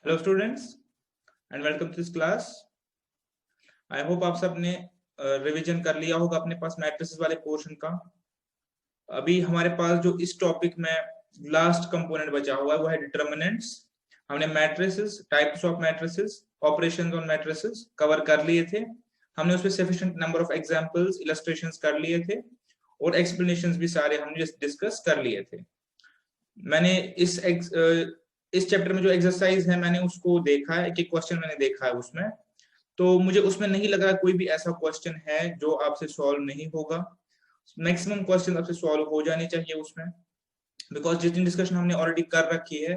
Hello students and welcome to this class. I hope आप सब ने रिवीजन कर लिया होगा अपने पास मैट्रिसेस वाले पोर्शन का। अभी हमारे पास जो इस टॉपिक में लास्ट कंपोनेंट बचा हुआ है वो है डिटर्मिनेंट्स। हमने matrices, types of matrices, operations on matrices cover कर लिए थे। हमने उसमें sufficient number of examples, illustrations कर लिए थे और एक्सप्लेनेशंस भी सारे हमने डिस्कस कर लिए थे। मैंने इस चैप्टर में जो एक्सरसाइज है मैंने उसको देखा है, एक क्वेश्चन मैंने देखा है उसमें, तो मुझे उसमें नहीं लगा कोई भी ऐसा क्वेश्चन है जो आपसे सॉल्व नहीं होगा। मैक्सिमम क्वेश्चन आपसे सॉल्व हो जाने चाहिए उसमें, बिकॉज जितनी डिस्कशन हमने ऑलरेडी कर रखी है,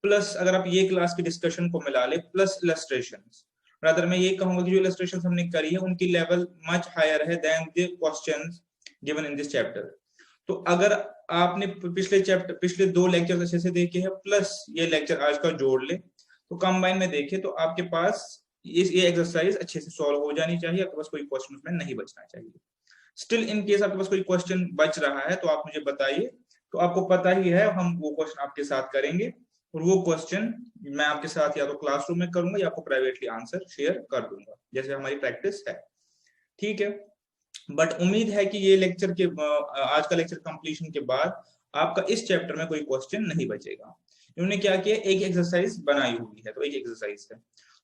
प्लस अगर आप ये क्लास की डिस्कशन को मिला ले प्लस इलस्ट्रेशंस, रादर मैं ये कहूंगा कि जो इलस्ट्रेशंस हमने करी है उनकी लेवल मच हायर है then the questions given in this chapter. तो अगर आपने पिछले 2 लेक्चर अच्छे से देखे हैं प्लस ये लेक्चर आज का जोड़ ले, तो कंबाइन में देखे तो आपके पास ये एक्सरसाइज अच्छे से सॉल्व हो जानी चाहिए। आपके पास कोई क्वेश्चन उसमें नहीं बचना चाहिए। स्टिल इन केस आपके पास कोई क्वेश्चन बच रहा है तो आप मुझे बताइए, तो आपको पता ही है हम वो क्वेश्चन आपके साथ करेंगे और वो क्वेश्चन मैं आपके साथ या तो क्लासरूम में करूंगा या आपको प्राइवेटली आंसर शेयर कर दूंगा जैसे हमारी प्रैक्टिस है। ठीक है, बट उम्मीद है कि ये लेक्चर के आज का लेक्चर कंप्लीशन के बाद आपका इस चैप्टर में कोई क्वेश्चन नहीं बचेगा। इन्होंने क्या किया, एक एक्सरसाइज बनाई हुई है, तो एक एक्सरसाइज है।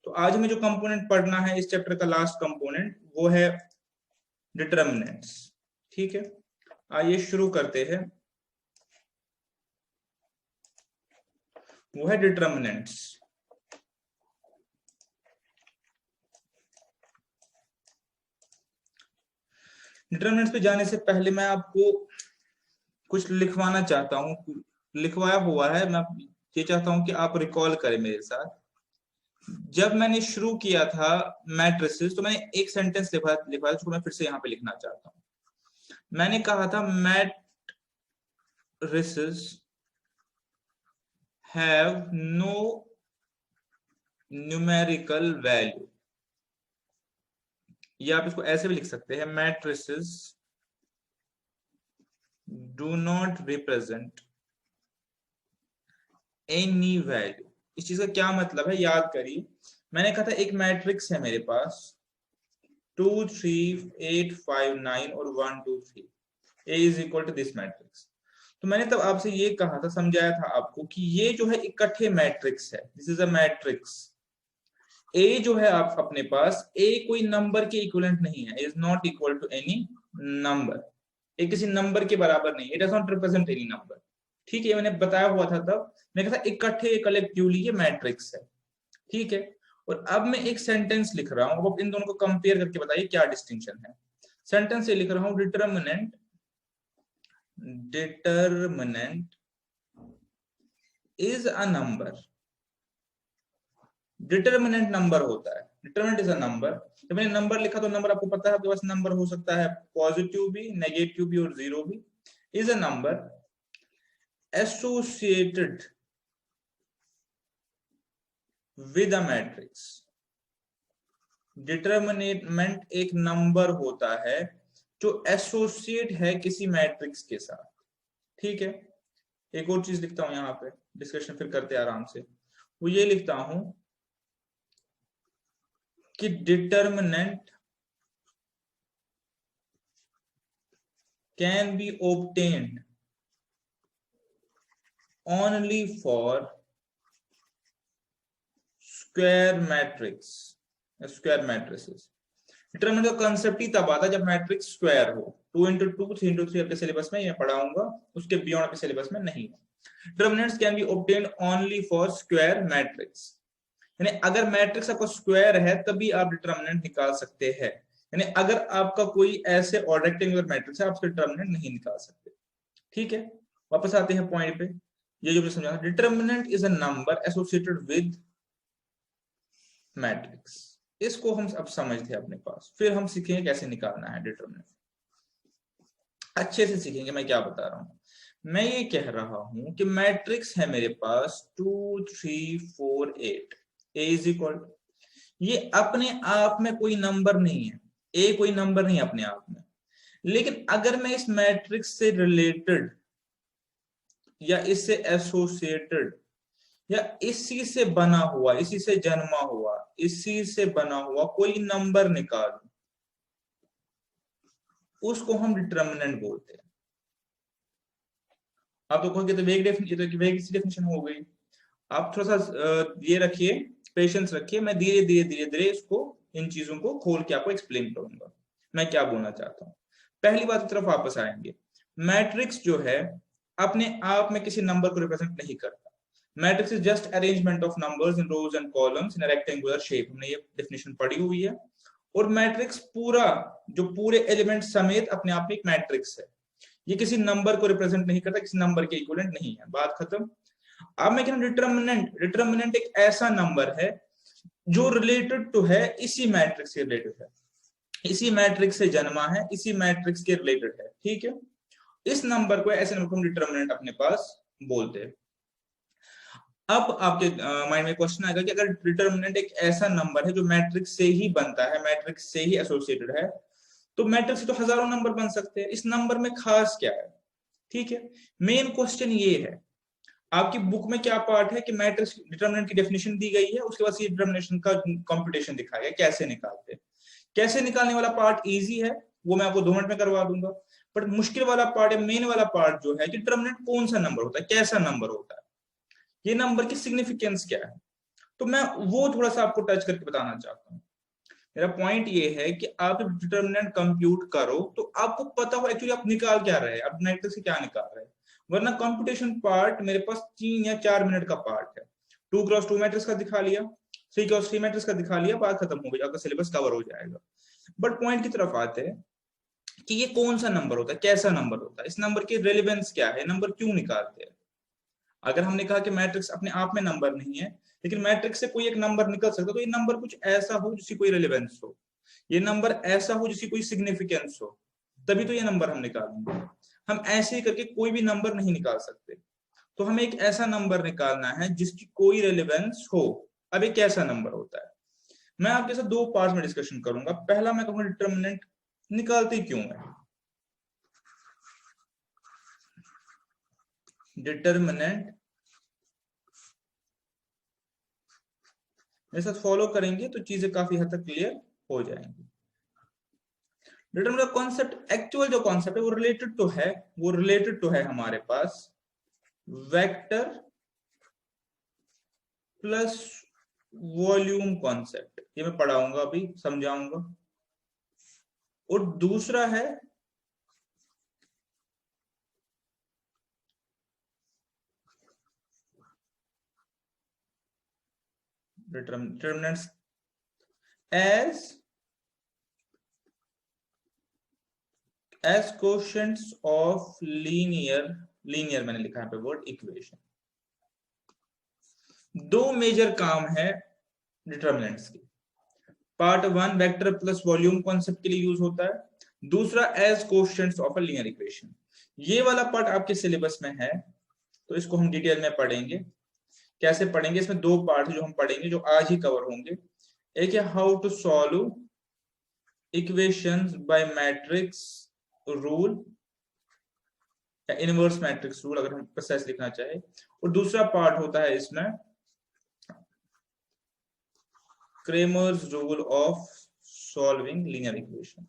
तो आज हमें जो कंपोनेंट पढ़ना है इस चैप्टर का लास्ट कंपोनेंट वो है डिटर्मिनेंट्स। ठीक है, आइए शुरू करते हैं। वो है डिटर्मिनेंट्स। डिटर्मिनेंट्स पे जाने से पहले मैं आपको कुछ लिखवाना चाहता हूँ, लिखवाया हुआ है। मैं ये चाहता हूं कि आप रिकॉल करें मेरे साथ। जब मैंने शुरू किया था मैट्रिसेस तो मैंने एक सेंटेंस लिखा जिसको मैं फिर से यहाँ पे लिखना चाहता हूँ। मैंने कहा था matrices have no numerical value, या आप इसको ऐसे भी लिख सकते हैं, matrices do not represent any value. इस चीज का क्या मतलब है, याद करिए। मैंने कहा था एक मैट्रिक्स है मेरे पास 2 3 8 5 9 और 1 2 3, A is equal to this matrix. तो मैंने तब आपसे ये कहा था, समझाया था आपको कि ये जो है इकट्ठे मैट्रिक्स है, this is a matrix. A जो है आप अपने पास, A कोई नंबर के इक्विवेलेंट नहीं है, is not equal to any number. ये किसी नंबर के बराबर नहीं, it does not represent any number. ठीक है, मैंने बताया हुआ था तब, मैंने कहा था इकट्ठे कलेक्टिवली ये मैट्रिक्स है। ठीक है, और अब मैं एक सेंटेंस लिख रहा हूं, अब इन दोनों को कंपेयर करके बताइए क्या डिस्टिंक्शन है। सेंटेंस से लिख रहा हूं, determinant is a number. Determinant number होता है, डिटर्मिनेंट इज अ नंबर। जब मैंने नंबर लिखा तो नंबर आपको पता है आपके पास नंबर हो सकता है पॉजिटिव भी, नेगेटिव भी और जीरो भी। Is a number associated with a matrix. Determinant एक नंबर होता है जो एसोसिएट है किसी मैट्रिक्स के साथ। ठीक है, एक और चीज लिखता हूं यहाँ पे, डिस्कशन फिर करते हैं आराम से। वो ये लिखता हूं कि determinant can be obtained only for square matrix, square matrices. Determinant का कंसेप्ट ही तब आता जब मैट्रिक्स स्क्वायर हो। 2 into 2 3 into 3 आपके सिलेबस में ये पढ़ाऊंगा, उसके बियॉन्ड आपके सिलेबस में नहीं है। Determinants can be obtained only for square matrix, यानी अगर मैट्रिक्स आपका स्क्वायर है तभी आप डिटरमिनेंट निकाल सकते हैं। यानी अगर आपका कोई ऐसे और रेक्टेंगुलर मैट्रिक्स है आप डिटरमिनेंट नहीं निकाल सकते। ठीक है, वापस आते हैं पॉइंट पे। ये जो समझा, determinant is a number associated with matrix. इसको हम अब समझते हैं अपने पास, फिर हम सीखेंगे कैसे निकालना है डिटरमिनेंट। अच्छे से सीखेंगे मैं क्या बता रहा हूं। मैं ये कह रहा हूं कि मैट्रिक्स है मेरे पास 2 3 4 8, ए इज इक्वल, ये अपने आप में कोई नंबर नहीं है, ए कोई नंबर नहीं अपने आप में। लेकिन अगर मैं इस मैट्रिक्स से रिलेटेड या इससे एसोसिएटेड या इसी से बना हुआ, इसी से जन्मा हुआ, इसी से बना हुआ कोई नंबर निकालो, उसको हम डिटर्मिनेंट बोलते हैं। आप तो कहोगे तो वेग डेफिनेशन हो गई। आप थोड़ा सा ये रखिए, पेशेंस रखिए, मैं धीरे धीरे धीरे धीरे इसको, इन चीजों को खोल के आपको एक्सप्लेन करूंगा मैं क्या बोलना चाहता हूँ। पहली बात की तरफ वापस आएंगे। मैट्रिक्स जो है अपने आप में किसी नंबर को रिप्रेजेंट नहीं करता। Matrix is just arrangement of numbers in rows and columns in a rectangular shape, हमने ये डेफिनेशन पढ़ी हुई है। और मैट्रिक्स पूरा, जो पूरे एलिमेंट समेत अपने आप में एक मैट्रिक्स है। ये किसी नंबर को रिप्रेजेंट नहीं करता, किसी नंबर के इक्विवेलेंट नहीं है, बात खत्म। अब मैं कह रहा हूं डिटर्मिनेंट, डिटर्मिनेंट एक ऐसा नंबर है जो रिलेटेड टू है, इसी मैट्रिक्स से रिलेटेड है, इसी मैट्रिक्स से जन्मा है, इसी मैट्रिक्स के रिलेटेड है, ठीक है। इस नंबर को, ऐसे नंबर को हम डिटर्मिनेंट अपने पास बोलते हैं। अब आपके माइंड में क्वेश्चन आएगा कि अगर डिटर्मिनेंट एक ऐसा नंबर है जो मैट्रिक्स से ही बनता है, मैट्रिक्स से ही एसोसिएटेड है, तो मैट्रिक्स से तो हजारों नंबर बन सकते हैं, इस नंबर में खास क्या है? ठीक है, मेन क्वेश्चन ये है। आपकी बुक में क्या पार्ट है कि मैट्रिक्स डिटर्मिनेंट की डेफिनेशन दी गई है, उसके बाद ये डिटर्मिनेशन का कंप्यूटेशन दिखाया गया कैसे निकालते हैं। कैसे निकालने वाला पार्ट इजी है, वो मैं आपको 2 मिनट में करवा दूंगा। बट मुश्किल वाला पार्ट है, मेन वाला पार्ट जो है, डिटर्मिनेंट कौन सा नंबर होता है, कैसा नंबर होता है, ये नंबर की सिग्निफिकेंस क्या है, तो मैं वो थोड़ा सा आपको टच करके बताना चाहता हूँ। मेरा पॉइंट ये है कि आप डिटर्मिनेंट कंप्यूट करो तो आपको पता हो एक्चुअली आप निकाल क्या रहे हैं, आप मैट्रिक्स से क्या निकाल रहे हैं। वरना कंप्यूटेशन पार्ट मेरे पास 3 या 4 मिनट का पार्ट है। 2x2 मैट्रिक्स का दिखा लिया, 3x3 मैट्रिक्स का दिखा लिया, बात खत्म हो गई, आपका सिलेबस कवर हो जाएगा। बट पॉइंट की तरफ आते हैं कि ये कौन सा नंबर होता है, कैसा नंबर होता है, इस नंबर की रेलिवेंस क्या है, नंबर क्यों निकालते हैं। अगर हमने कहा कि मैट्रिक्स अपने आप में नंबर नहीं है, लेकिन मैट्रिक्स से कोई एक नंबर निकल सकता है, तो ये नंबर कुछ ऐसा हो जिसकी कोई रेलेवेंस हो, ये नंबर ऐसा हो जिसकी कोई सिग्निफिकेंस हो, तभी तो ये नंबर हम निकालेंगे। हम ऐसे ही करके कोई भी नंबर नहीं निकाल सकते। तो हमें एक ऐसा नंबर निकालना है जिसकी कोई रेलेवेंस हो। अब एक कैसा नंबर होता है, मैं आपके साथ 2 पार्ट में डिस्कशन करूंगा। पहला मैं कहूंगा डिटर्मिनेंट निकालते क्यों है, डिटर्मिनेंट मेरे साथ फॉलो करेंगे तो चीजें काफी हद तक क्लियर हो जाएंगी। डिटर्मिनेंट कॉन्सेप्ट, एक्चुअल जो कॉन्सेप्ट है वो रिलेटेड तो है हमारे पास वेक्टर प्लस वॉल्यूम कॉन्सेप्ट, ये मैं पढ़ाऊंगा अभी, समझाऊंगा। और दूसरा है determinants as quotients of linear मैंने लिखा है पे वर्ड इक्वेशन। 2 मेजर काम है डिटर्मिनेंट्स के। Part 1 vector plus volume concept के लिए यूज होता है, दूसरा as quotients of a linear equation. ये वाला पार्ट आपके सिलेबस में है, तो इसको हम डिटेल में पढ़ेंगे। कैसे पढ़ेंगे, इसमें 2 पार्ट है जो हम पढ़ेंगे, जो आज ही कवर होंगे। एक है how to solve equations by matrix rule या इनवर्स मैट्रिक्स रूल, अगर हम प्रोसेस लिखना चाहे। और दूसरा पार्ट होता है इसमें Cramer's rule of solving linear equation.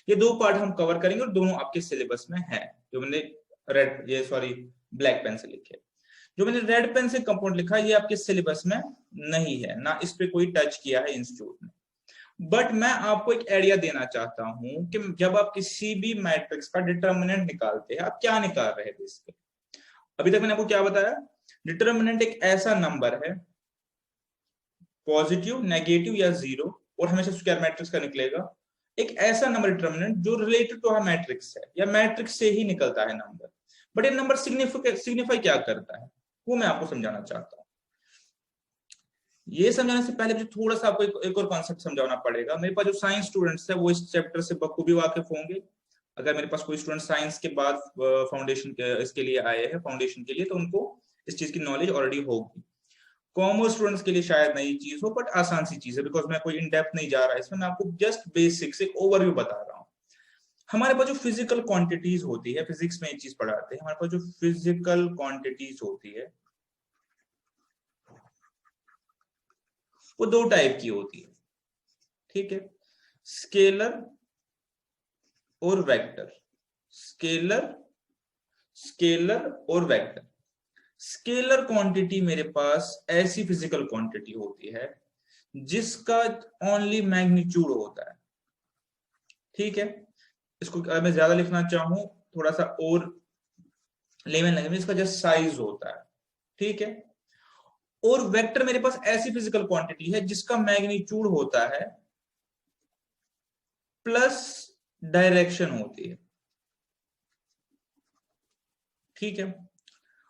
ये 2 पार्ट हम कवर करेंगे और दोनों आपके सिलेबस में है। जो मैंने ब्लैक पेन से लिखे, जो मैंने रेड पेन से कंपाउंड लिखा, ये आपके सिलेबस में नहीं है, ना इस पे कोई टच किया है इंस्टीट्यूट ने। बट मैं आपको एक आइडिया देना चाहता हूं कि जब आप किसी भी मैट्रिक्स का डिटर्मिनेंट निकालते हैं, आप क्या निकाल रहे थे इसके। अभी तक मैंने आपको क्या बताया, डिटर्मिनेंट एक ऐसा नंबर है, पॉजिटिव, नेगेटिव या जीरो, और हमेशा स्क्वायर मैट्रिक्स का निकलेगा। एक ऐसा नंबर डिटर्मिनेंट जो रिलेटेड टू मैट्रिक्स है, या मैट्रिक्स से ही निकलता है नंबर। बट ये नंबर सिग्निफाई क्या करता है, वो मैं आपको समझाना चाहता हूँ। ये समझाने से पहले मुझे थोड़ा सा आपको एक और कॉन्सेप्ट समझाना पड़ेगा। मेरे पास जो साइंस स्टूडेंट्स है वो इस चैप्टर से बखूबी वाकिफ होंगे। अगर मेरे पास कोई स्टूडेंट साइंस के बाद फाउंडेशन इसके लिए आए हैं, फाउंडेशन के लिए, तो उनको इस चीज की नॉलेज ऑलरेडी होगी। कॉमर्स स्टूडेंट्स के लिए शायद नई चीज हो, बट आसान सी चीज है, बिकॉज मैं कोई इन डेप्थ नहीं जा रहा इसमें, मैं आपको जस्ट बेसिक्स एक ओवरव्यू बता रहा हूँ। हमारे पास जो फिजिकल क्वांटिटीज होती है, फिजिक्स में एक चीज पढ़ाते हैं, हमारे पास जो फिजिकल क्वांटिटीज होती है, वो दो टाइप की होती है, ठीक है, स्केलर और वेक्टर। स्केलर स्केलर और वेक्टर। स्केलर क्वांटिटी मेरे पास ऐसी फिजिकल क्वांटिटी होती है जिसका ओनली मैग्नीट्यूड होता है, ठीक है। इसको अगर मैं ज्यादा लिखना चाहूं, थोड़ा सा और लेवल लगे, इसका जस्ट साइज होता है, ठीक है। और वेक्टर मेरे पास ऐसी फिजिकल क्वांटिटी है जिसका मैग्नीट्यूड होता है प्लस डायरेक्शन होती है, ठीक है।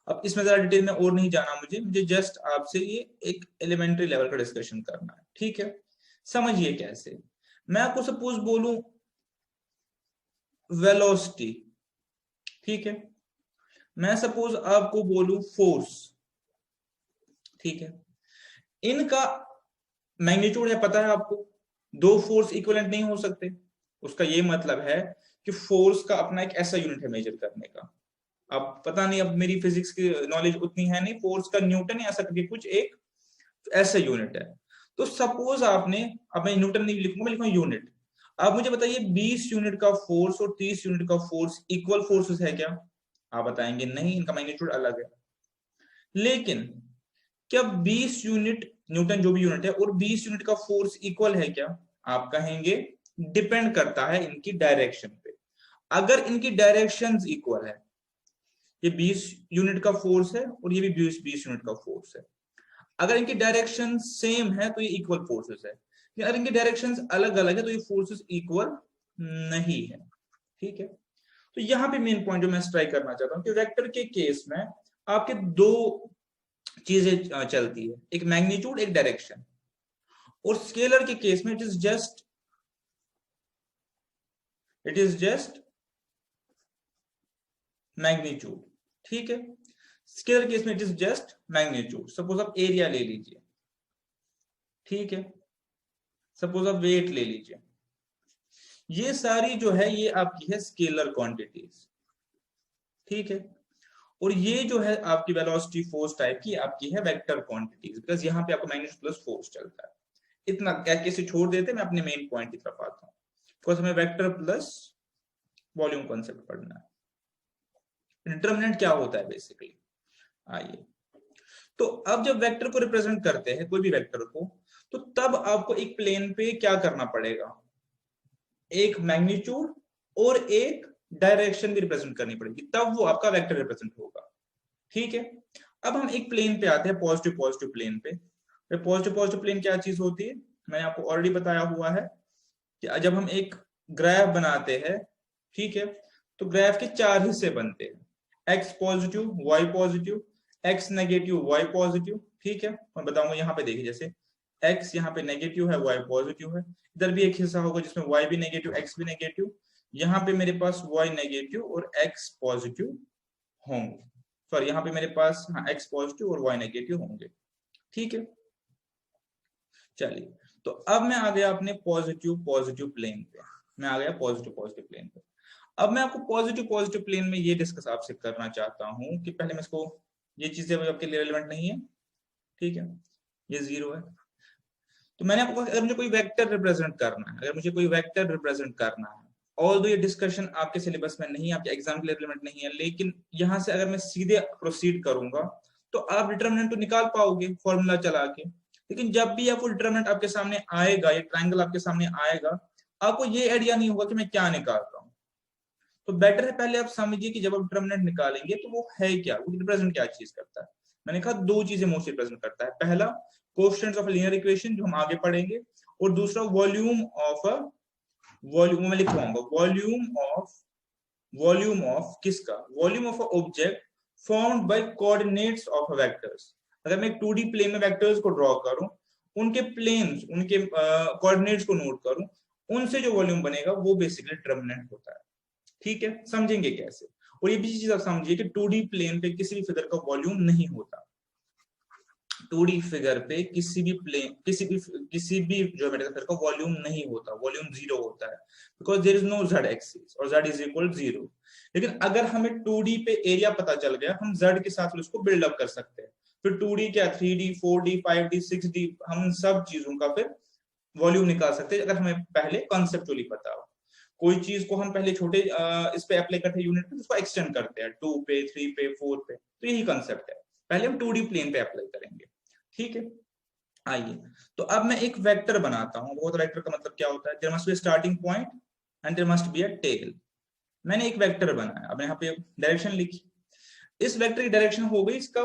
अब इसमें ज्यादा डिटेल में और नहीं जाना, मुझे जस्ट आपसे ये एक एलिमेंट्री लेवल का डिस्कशन करना है, ठीक है। समझिए कैसे। मैं आपको सपोज बोलूं वेलोसिटी, ठीक है। मैं सपोज आपको बोलूं फोर्स, ठीक है। इनका मैग्नीट्यूड है, पता है आपको, दो फोर्स इक्विवेलेंट नहीं हो सकते। उसका ये मतलब है कि फोर्स का अपना एक ऐसा यूनिट है मेजर करने का। अब पता नहीं, अब मेरी फिजिक्स की नॉलेज उतनी है नहीं, फोर्स का न्यूटन या ऐसा करके कुछ एक ऐसा यूनिट है। तो सपोज आपने, अब मैं न्यूटन नहीं लिखूंगा, मैं लिखूंगा यूनिट। आप मुझे बताइए 20 यूनिट का फोर्स और 30 यूनिट का फोर्स इक्वल फोर्सेस है क्या? आप बताएंगे नहीं, इनका मैग्नीट्यूड अलग है। लेकिन क्या 20 यूनिट न्यूटन जो भी यूनिट है और 20 यूनिट का फोर्स इक्वल है क्या? आप कहेंगे डिपेंड करता है इनकी डायरेक्शन पे। अगर इनकी डायरेक्शंस इक्वल है, ये 20 यूनिट का फोर्स है और ये भी 20 यूनिट का फोर्स है, अगर इनकी डायरेक्शन सेम है तो ये इक्वल फोर्सेस है। अगर इनकी डायरेक्शंस अलग अलग है तो ये फोर्सेस इक्वल नहीं है, ठीक है। तो यहाँ पे मेन पॉइंट जो मैं स्ट्राइक करना चाहता हूँ कि वेक्टर के केस में आपके दो चीजें चलती है, एक मैग्नीट्यूड, एक डायरेक्शन। और स्केलर के केस में इट इज जस्ट मैग्नीट्यूड, ठीक है। स्केलर केस में it is just magnitude. Suppose आप एरिया ले लीजिए, ठीक है। सपोज आप वेट ले लीजिए, ये सारी जो है ये आपकी है स्केलर क्वांटिटीज, ठीक है। और ये जो है आपकी वेलोसिटी फोर्स टाइप की आपकी है वेक्टर क्वांटिटीज, बिकॉज यहाँ पे आपको माइनस प्लस फोर्स चलता है। इतना क्या कैसे छोड़ देते, मैं अपने मेन पॉइंट की तरफ आता हूँ। बिकॉज हमें वेक्टर प्लस वॉल्यूम कॉन्सेप्ट पढ़ना है। डिटरमिनेंट क्या होता है बेसिकली, आइए। तो अब जब वेक्टर को रिप्रेजेंट करते हैं, कोई भी वेक्टर को, तो तब आपको एक प्लेन पे क्या करना पड़ेगा, एक मैग्नीट्यूड और एक डायरेक्शन भी रिप्रेजेंट करनी पड़ेगी, तब वो आपका वेक्टर रिप्रेजेंट होगा, ठीक है। अब हम एक प्लेन पे आते हैं, पॉजिटिव पॉजिटिव प्लेन पे। पॉजिटिव पॉजिटिव प्लेन क्या चीज होती है, मैंने आपको ऑलरेडी बताया हुआ है कि जब हम एक ग्राफ बनाते हैं, ठीक है, तो ग्राफ के चार हिस्से बनते हैं, x positive, y positive, x negative, y positive, ठीक है। मैं बताऊंगा, यहाँ पे देखिए, जैसे एक्स यहाँ पे नेगेटिव है, वाई पॉजिटिव है। इधर भी एक हिस्सा होगा जिसमें वाई भी नेगेटिव, एक्स भी नेगेटिव। यहाँ पे मेरे पास वाई नेगेटिव और एक्स पॉजिटिव होंगे। सॉरी, यहाँ पे मेरे पास हाँ एक्स पॉजिटिव और वाई नेगेटिव होंगे, ठीक है। चलिए, तो अब मैं आ गया अपने पॉजिटिव पॉजिटिव प्लेन पे। मैं आ गया पॉजिटिव पॉजिटिव प्लेन पे। अब मैं आपको पॉजिटिव पॉजिटिव प्लेन में ये डिस्कस आपसे करना चाहता हूं कि पहले मैं इसको, ये चीजें आपके लिए रिलेवेंट नहीं है, ठीक है, ये जीरो है। तो मैंने आपको, अगर मुझे कोई वेक्टर रिप्रेजेंट करना है, अगर मुझे कोई वेक्टर रिप्रेजेंट करना है, ऑल्दो ये डिस्कशन आपके सिलेबस में नहीं है, आपके एग्जाम के लिए रिलेवेंट नहीं है, लेकिन यहाँ से अगर मैं सीधे प्रोसीड करूंगा तो आप डिटरमिनेंट तो निकाल पाओगे फॉर्मूला चला के। लेकिन जब भी आपको डिटरमिनेंट आपके सामने आएगा, ये ट्राइंगल आपके सामने आएगा, आपको ये आइडिया नहीं होगा कि मैं क्या निकाल रहा हूँ। तो बेटर है पहले आप समझिए कि जब आप डिटरमिनेंट निकालेंगे तो वो है क्या, वो रिप्रेजेंट क्या चीज करता है। मैंने कहा दो चीजें मोस्टली रिप्रेजेंट करता है, पहला कोएफिशिएंट्स ऑफ लीनियर इक्वेशन जो हम आगे पढ़ेंगे, और दूसरा वॉल्यूम ऑफ वॉल्यूम, मैं लिखवाऊंगा वॉल्यूम ऑफ किसका, volume of a object formed by coordinates of vectors. अगर मैं 2D प्लेन में वेक्टर्स को ड्रॉ करूं, उनके प्लेन्स, उनके कोऑर्डिनेट्स को नोट करूं, उनसे जो वॉल्यूम बनेगा वो बेसिकली डिटरमिनेंट होता है, ठीक है। समझेंगे कैसे। और ये भी चीज आप समझिए कि 2D प्लेन पे किसी भी फिगर का वॉल्यूम नहीं होता। 2D फिगर पे किसी भी प्लेन, किसी भी ज्योमेट्रिक फिगर का वॉल्यूम नहीं होता, वॉल्यूम जीरो होता है, because there is no z axis और z इज इक्वल जीरो। लेकिन अगर हमें 2D पे एरिया पता चल गया, हम z के साथ उसको बिल्डअप कर सकते हैं। फिर 2D क्या 3D 4D 5D 6D, हम सब चीजों का फिर वॉल्यूम निकाल सकते हैं अगर हमें पहले कॉन्सेप्चुअली पता हो। कोई चीज को हम पहले छोटे इस पे अप्लाई करते हैं यूनिट पे, उसको एक्सटेंड करते हैं 2 पे 3 पे 4 पे, तो यही कॉन्सेप्ट है। पहले हम 2D प्लेन पे अप्लाई करेंगे, ठीक है। आइए, तो अब मैं एक वेक्टर बनाता हूँ। बहुत वेक्टर का मतलब क्या होता है, there must be starting point and there must be a tail. मैंने एक वेक्टर बनाया, अब यहाँ पे डायरेक्शन लिखी। इस वेक्टर की डायरेक्शन हो गई, इसका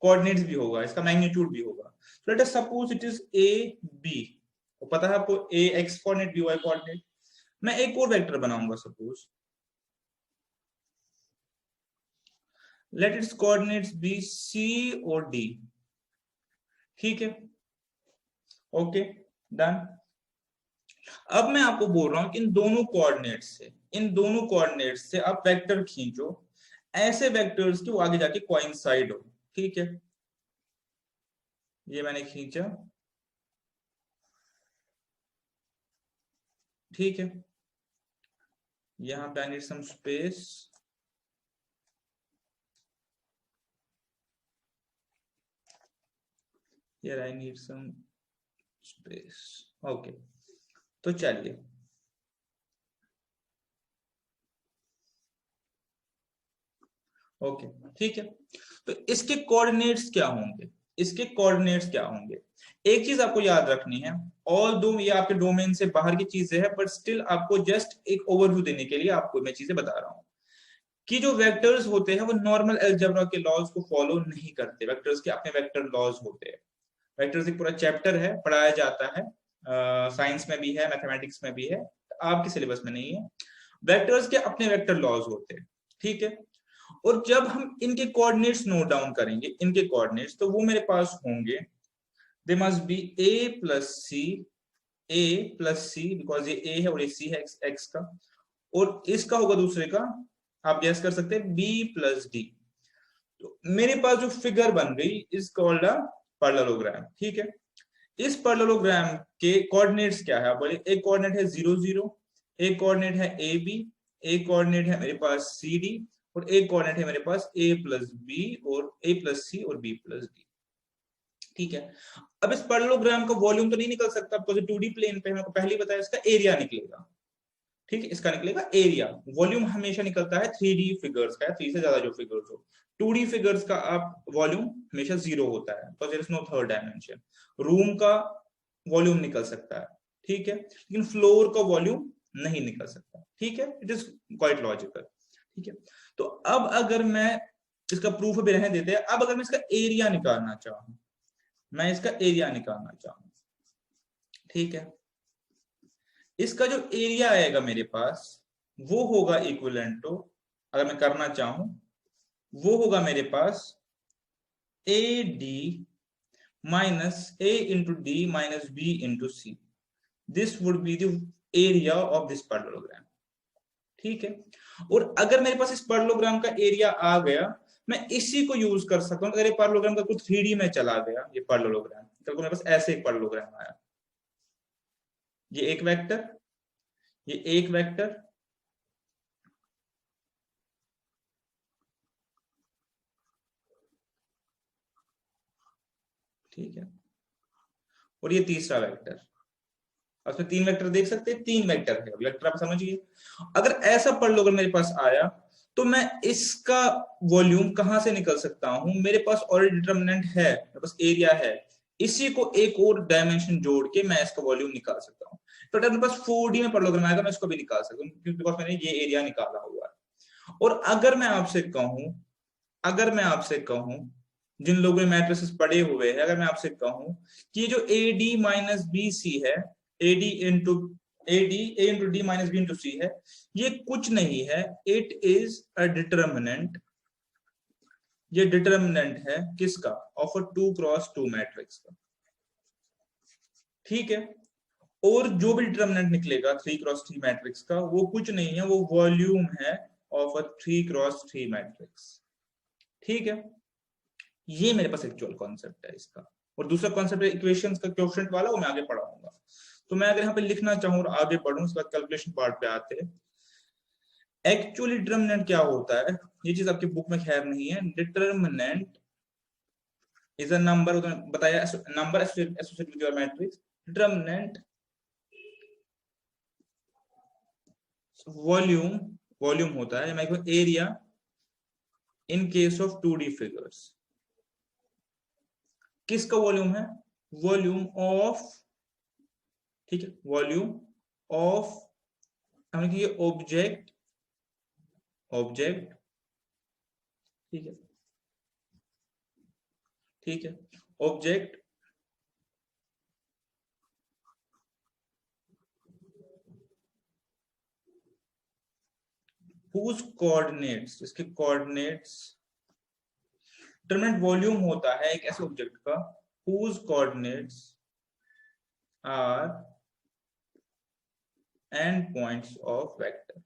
कोऑर्डिनेट्स भी होगा, इसका मैग्नीट्यूड भी होगा। Let us suppose it is A B, तो पता है आपको A x coordinate B y coordinate. मैं एक और वेक्टर बनाऊंगा, suppose let its coordinates B C और डी, ठीक है, ओके डन। अब मैं आपको बोल रहा हूं कि इन दोनों कोऑर्डिनेट्स से आप वेक्टर खींचो, ऐसे वेक्टर्स के वो आगे जाके कोइंसाइड हो, ठीक है। ये मैंने खींचा, ठीक है। यहां पे I need some space, here I need some space, okay. तो चलिए, ओके ठीक है। तो इसके कोऑर्डिनेट्स क्या होंगे, इसके कोऑर्डिनेट्स क्या होंगे? एक चीज आपको याद रखनी है, ऑल दो ये आपके डोमेन से बाहर की चीजें हैं, बट स्टिल आपको जस्ट एक ओवरव्यू देने के लिए आपको मैं चीजें बता रहा हूं कि जो वेक्टर्स होते हैं वो नॉर्मल अलजेब्रा के लॉज को फॉलो नहीं करते। वेक्टर्स के अपने वेक्टर लॉज होते हैं। वेक्टर्स एक पूरा चैप्टर है, पढ़ाया जाता है, साइंस में भी है, मैथमेटिक्स में भी है, आपके सिलेबस में नहीं है। वेक्टर्स के अपने वेक्टर लॉज होते हैं, ठीक है। और जब हम इनके कोऑर्डिनेट्स नोट डाउन करेंगे, इनके कोऑर्डिनेट्स, तो वो मेरे पास होंगे, they must be A plus C because ये ए है और ये सी है एक्स का, और इसका होगा दूसरे का, आप गैस कर सकते हैं, बी प्लस डी। तो मेरे पास जो फिगर बन गई इज कॉल्ड अ पैरेललोग्राम, ठीक है। इस पैरेललोग्राम के कोऑर्डिनेट्स क्या है, आप बोले, एक कोऑर्डिनेट है 0 0, एक कोऑर्डिनेट है ए बी, एक कोऑर्डिनेट है मेरे पास सी डी, और एक कोऑर्डिनेट है मेरे पास ए प्लस बी और ए प्लस सी और बी प्लस डी, ठीक है। अब इस पैरेललोग्राम का वॉल्यूम तो नहीं निकल सकता, बिकॉज़ 2D प्लेन पे हमको पहले ही बताया इसका एरिया निकलेगा, ठीक है, इसका निकलेगा एरिया। वॉल्यूम हमेशा निकलता है 3D फिगर्स का, 3 से ज्यादा जो फिगर्स हो। 2D फिगर्स का आप वॉल्यूम हमेशा 0 होता है, तो there is no third dimension. Room का वॉल्यूम निकल सकता है, ठीक है, लेकिन फ्लोर का वॉल्यूम नहीं निकल सकता, ठीक है। इट इज क्वाइट लॉजिकल, ठीक है। तो अब अगर मैं इसका प्रूफ भी रहने देते हैं, अब अगर मैं इसका एरिया निकालना चाहूं, मैं इसका एरिया निकालना चाहूं, ठीक है, इसका जो एरिया आएगा मेरे पास वो होगा इक्विवेलेंट टू, अगर मैं करना चाहूं, वो होगा मेरे पास A D minus A into D minus B into C. This would be the area of this parallelogram, ठीक है। और अगर मेरे पास इस पैरेललोग्राम का एरिया आ गया, मैं इसी को यूज कर सकता हूं। अगर ये पैरेललोग्राम का कुछ 3D में चला गया, ये पैरेललोग्राम, तो मेरे पास ऐसे एक पैरेललोग्राम आया, ये एक वेक्टर, ये एक वेक्टर, ठीक है, और ये तीसरा वेक्टर। उसमें 3 वेक्टर देख सकते हैं, 3 वेक्टर है, वेक्टर आप समझिए। अगर ऐसा पैरेललोग्राम मेरे पास आया, तो मैं इसका वॉल्यूम कहां से निकल सकता हूं, मेरे पास ऑलरेडी डिटरमिनेंट है, मेरे पास एरिया है, इसी को एक और डायमेंशन जोड़ के मैं इसका वॉल्यूम निकाल सकता हूं। तो अगर मेरे पास 4D में पैरेललोग्राम आएगा, मैं इसको भी निकाल सकता हूं, बिकॉज मैंने ये एरिया निकाला हुआ है। और अगर मैं आपसे कहूं, अगर मैं आपसे कहूं, जिन लोगों ने मैट्रिसेस पढ़े हुए हैं, अगर मैं आपसे कहूं कि ये जो A D minus B C है, A D into A into D minus B into C है, ये कुछ नहीं है, इट इज अ डिटर्मिनेंट। ये डिटर्मिनेंट है किसका, ऑफ अ 2x2 मैट्रिक्स का, ठीक है। और जो भी डिटर्मिनेंट निकलेगा 3x3 मैट्रिक्स का, वो कुछ नहीं है, वो वॉल्यूम है ऑफ अ 3x3 मैट्रिक्स, ठीक है। ये मेरे पास एक्चुअल कॉन्सेप्ट है इसका। और दूसरा कॉन्सेप्ट है इक्वेशंस का क्वोशिएंट वाला, वो मैं आगे पढ़ाऊंगा। तो मैं अगर यहाँ पे लिखना चाहूँ और आगे पढ़ूं, उसके बाद कैलकुलेशन पार्ट पे आते हैं। एक्चुअली डिटर्मिनेंट क्या होता है, ये चीज आपकी बुक में खैर नहीं है। डिटर्मिनेंट इज अ नंबर, बताया number associated with your matrix. Determinant volume, volume होता है area in case of 2D figures. किसका वॉल्यूम है? वॉल्यूम ऑफ, ठीक है, वॉल्यूम ऑफ हम लिखेंगे ऑब्जेक्ट, ऑब्जेक्ट, ठीक है, ठीक है, ऑब्जेक्ट whose coordinates, इसके कोऑर्डिनेट्स, डिटरमिनेंट वॉल्यूम होता है एक ऐसे ऑब्जेक्ट का whose coordinates are and points of vector.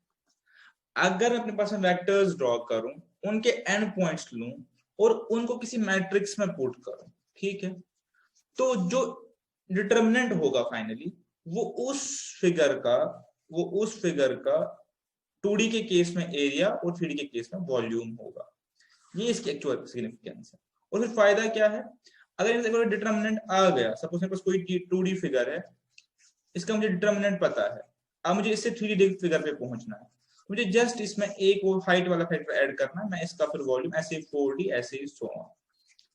अगर अपने पास में वेक्टर्स ड्रॉ करूं, उनके एंड पॉइंट्स लूं और उनको किसी मैट्रिक्स में पुट करूं, ठीक है, तो जो डिटरमिनेंट होगा फाइनली वो उस फिगर का, वो उस फिगर का 2D के केस में एरिया और 3D के केस में वॉल्यूम होगा। ये इसकी एक्चुअल सिग्निफिकेंस है। और फिर फायदा क्या है, अगर डिटरमिनेंट आ गया, सपोज मेरे पास कोई 2D फिगर है, इसका मुझे डिटरमिनेंट पता है, अब मुझे इससे 3D फिगर पे पहुंचना है, मुझे जस्ट इसमें एक वो हाइट वाला फैक्टर ऐड करना है, मैं इसका फिर वॉल्यूम ऐसे 4D ऐसे सो ऑन।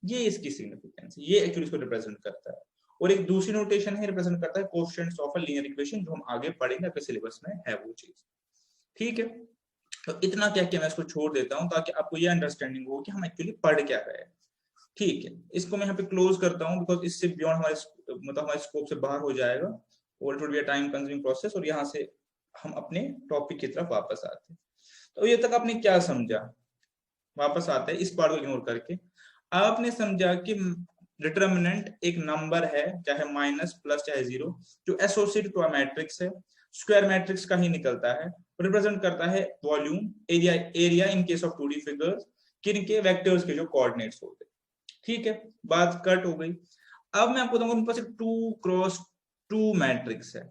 ये इसकी सिग्निफिकेंस, ये एक्चुअली इसको रिप्रेजेंट करता है। और एक दूसरी नोटेशन है, रिप्रेजेंट करता है coefficients of a linear equation, जो हम आगे पढ़ेंगे, आपके सिलेबस में है वो चीज, ठीक है। तो इतना कह के मैं इसको छोड़ देता हूं ताकि आपको ये अंडरस्टैंडिंग हो कि हम एक्चुअली पढ़ क्या रहे हैं, ठीक है। इसको मैं यहाँ पे क्लोज करता हूँ बिकॉज इससे बियॉन्ड हमारे मतलब हमारे स्कोप से बाहर हो जाएगा और it would be a time consuming process, और यहाँ से हम अपने टॉपिक की तरफ वापस आते हैं। तो ये तक आपने क्या समझा? वापस आते हैं इस पार्ट को इग्नोर करके। आपने समझा कि डिटरमिनेंट एक नंबर है, चाहे माइनस प्लस चाहे जीरो, जो एसोसिएटेड टू अ मैट्रिक्स है, स्क्वायर मैट्रिक्स का ही निकलता है, रिप्रेजेंट करता है volume, area, area in case of 2D figures, किन के वेक्टर्स के जो कोऑर्डिनेट्स होते हैं, ठीक है। बात कट हो गई। अब मैं आपको बताऊंगा, मेरे पास एक 2x2 मैट्रिक्स है।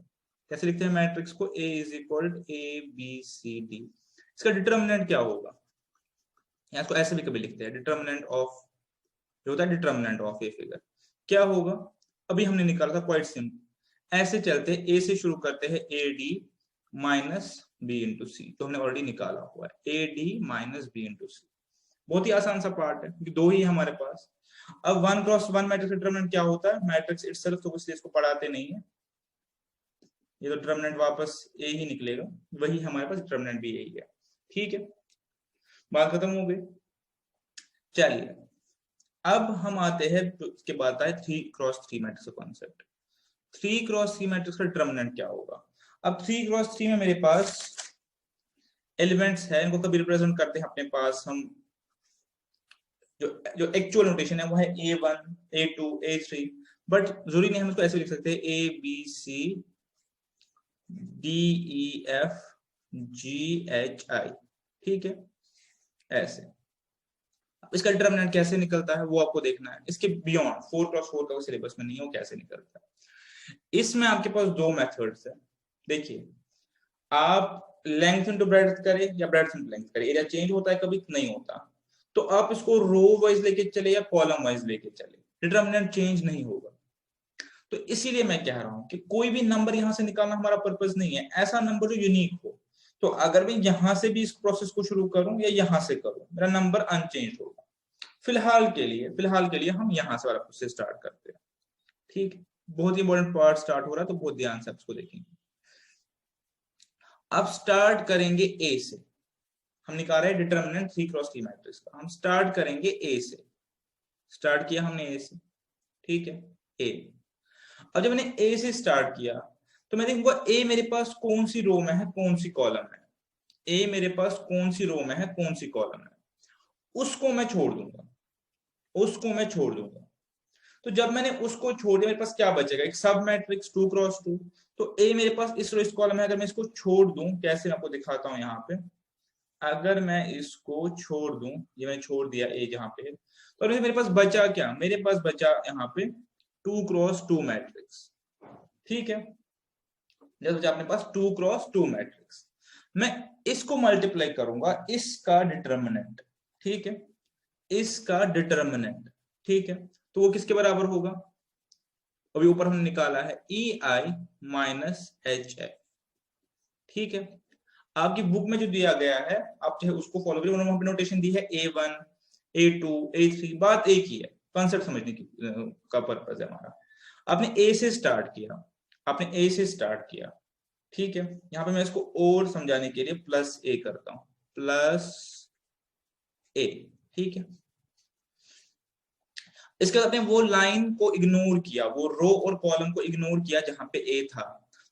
कैसे लिखते हैं मैट्रिक्स को? A is equal ABCD। इसका डिटरमिनेंट क्या होगा? या इसको ऐसे भी कभी लिखते हैं, डिटरमिनेंट ऑफ, जो होता है डिटरमिनेंट ऑफ ए फिगर, क्या होगा? अभी हमने निकाला था, क्वाइट सिंपल। ऐसे चलते ए से शुरू करते हैं, AD माइनस B इंटू सी, तो हमने ऑलरेडी निकाला हुआ है AD माइनस B इंटू सी। बहुत ही आसान सा पार्ट है क्योंकि दो ही है हमारे पास। अब 1x1 मैट्रिक्स डिटरमिनेंट क्या होता है? मैट्रिक्स इटसेल्फ, तो इसलिए इसको पढ़ाते नहीं है, ये तो डिटरमिनेंट वापस ए ही निकलेगा, वही हमारे पास डिटरमिनेंट भी यही है, ठीक है। बात खत्म हो गई। चलिए अब हम आते हैं, इसके बाद आए 3x3 मैट्रिक्स का कॉन्सेप्ट। 3x3 मैट्रिक्स का डिटरमिनेंट क्या होगा? अब 3x3 में मेरे पास एलिमेंट्स है, इनको कभी रिप्रेजेंट करते हैं अपने पास हम, जो जो एक्चुअल नोटेशन है वो है A1 A2 A3, बट जरूरी नहीं, हम इसको ऐसे लिख सकते हैं ABCDEFGHI, ठीक है, ऐसे। इसका डिटरमिनेंट कैसे निकलता है वो आपको देखना है, इसके बियॉन्ड 4x4 का सिलेबस में नहीं है वो कैसे निकलता है। इसमें आपके पास दो मेथड्स है। देखिए, आप लेंथ इनटू ब्रेड्थ करें या ब्रेड्थ इनटू लेंथ करें, एरिया चेंज होता है कभी, नहीं होता। तो आप इसको रो वाइज लेके चले या कॉलम वाइज लेके चले, डिटरमिनेंट चेंज नहीं होगा। तो इसीलिए मैं कह रहा हूं कि कोई भी नंबर यहां से निकालना हमारा पर्पस नहीं है, ऐसा नंबर जो यूनिक हो। तो अगर मैं यहां से भी इस प्रोसेस को शुरू करूं या यहां से करूं, मेरा नंबर अनचेंज होगा। फिलहाल के लिए हम यहां से वाला प्रोसेस स्टार्ट करते हैं, ठीक है। बहुत ही इंपॉर्टेंट पार्ट स्टार्ट हो रहा है, तो बहुत ध्यान से आप इसको देखेंगे। अब स्टार्ट करेंगे ए से, हम निकाल रहे हैं डिटरमिनेंट 3x3 मैट्रिक्स का। हम स्टार्ट करेंगे ए से, स्टार्ट किया हमने ए से, ठीक है, ए। अब जब मैंने ए से स्टार्ट किया तो मैं देखूंगा ए मेरे पास कौन सी रो में है, कौन सी कॉलम है, ए मेरे पास कौन सी रो में है, कौन सी कॉलम है, उसको मैं छोड़ दूंगा, उसको मैं छोड़ दूंगा। तो जब मैंने उसको छोड़ दिया, मेरे पास क्या बचेगा? एक सब मैट्रिक्स 2x2। तो ए मेरे पास इस रो इस कॉलम है, अगर मैं इसको छोड़ दूं, कैसे मैं आपको दिखाता हूं यहाँ पे। अगर मैं इसको छोड़ दूं, ये मैंने छोड़ दिया ए जहां पे, तो मेरे पास बचा क्या? मेरे पास बचा यहाँ पे 2x2 मैट्रिक्स, ठीक है। जब बचा अपने पास 2x2 मैट्रिक्स, मैं इसको मल्टीप्लाई करूंगा इसका डिटरमिनेंट, ठीक है, इसका डिटरमिनेंट, ठीक है। तो वो किसके बराबर होगा? अभी ऊपर हमने निकाला है EI माइनस HF। ठीक है, आपकी बुक में जो दिया गया है आप चाहे उसको फॉलो करिए। उन्होंने वहां पे नोटेशन दी है A1, A2, A3, बात एक ही है, कॉन्सेप्ट समझने की का पर्पज है हमारा। आपने A से स्टार्ट किया, आपने A से स्टार्ट किया, ठीक है। यहाँ पे मैं इसको और समझाने के लिए प्लस A करता हूं, प्लस A, ठीक है। इसके बाद आपने वो लाइन को इग्नोर किया, वो रो और कॉलम को इग्नोर किया जहां पे A था,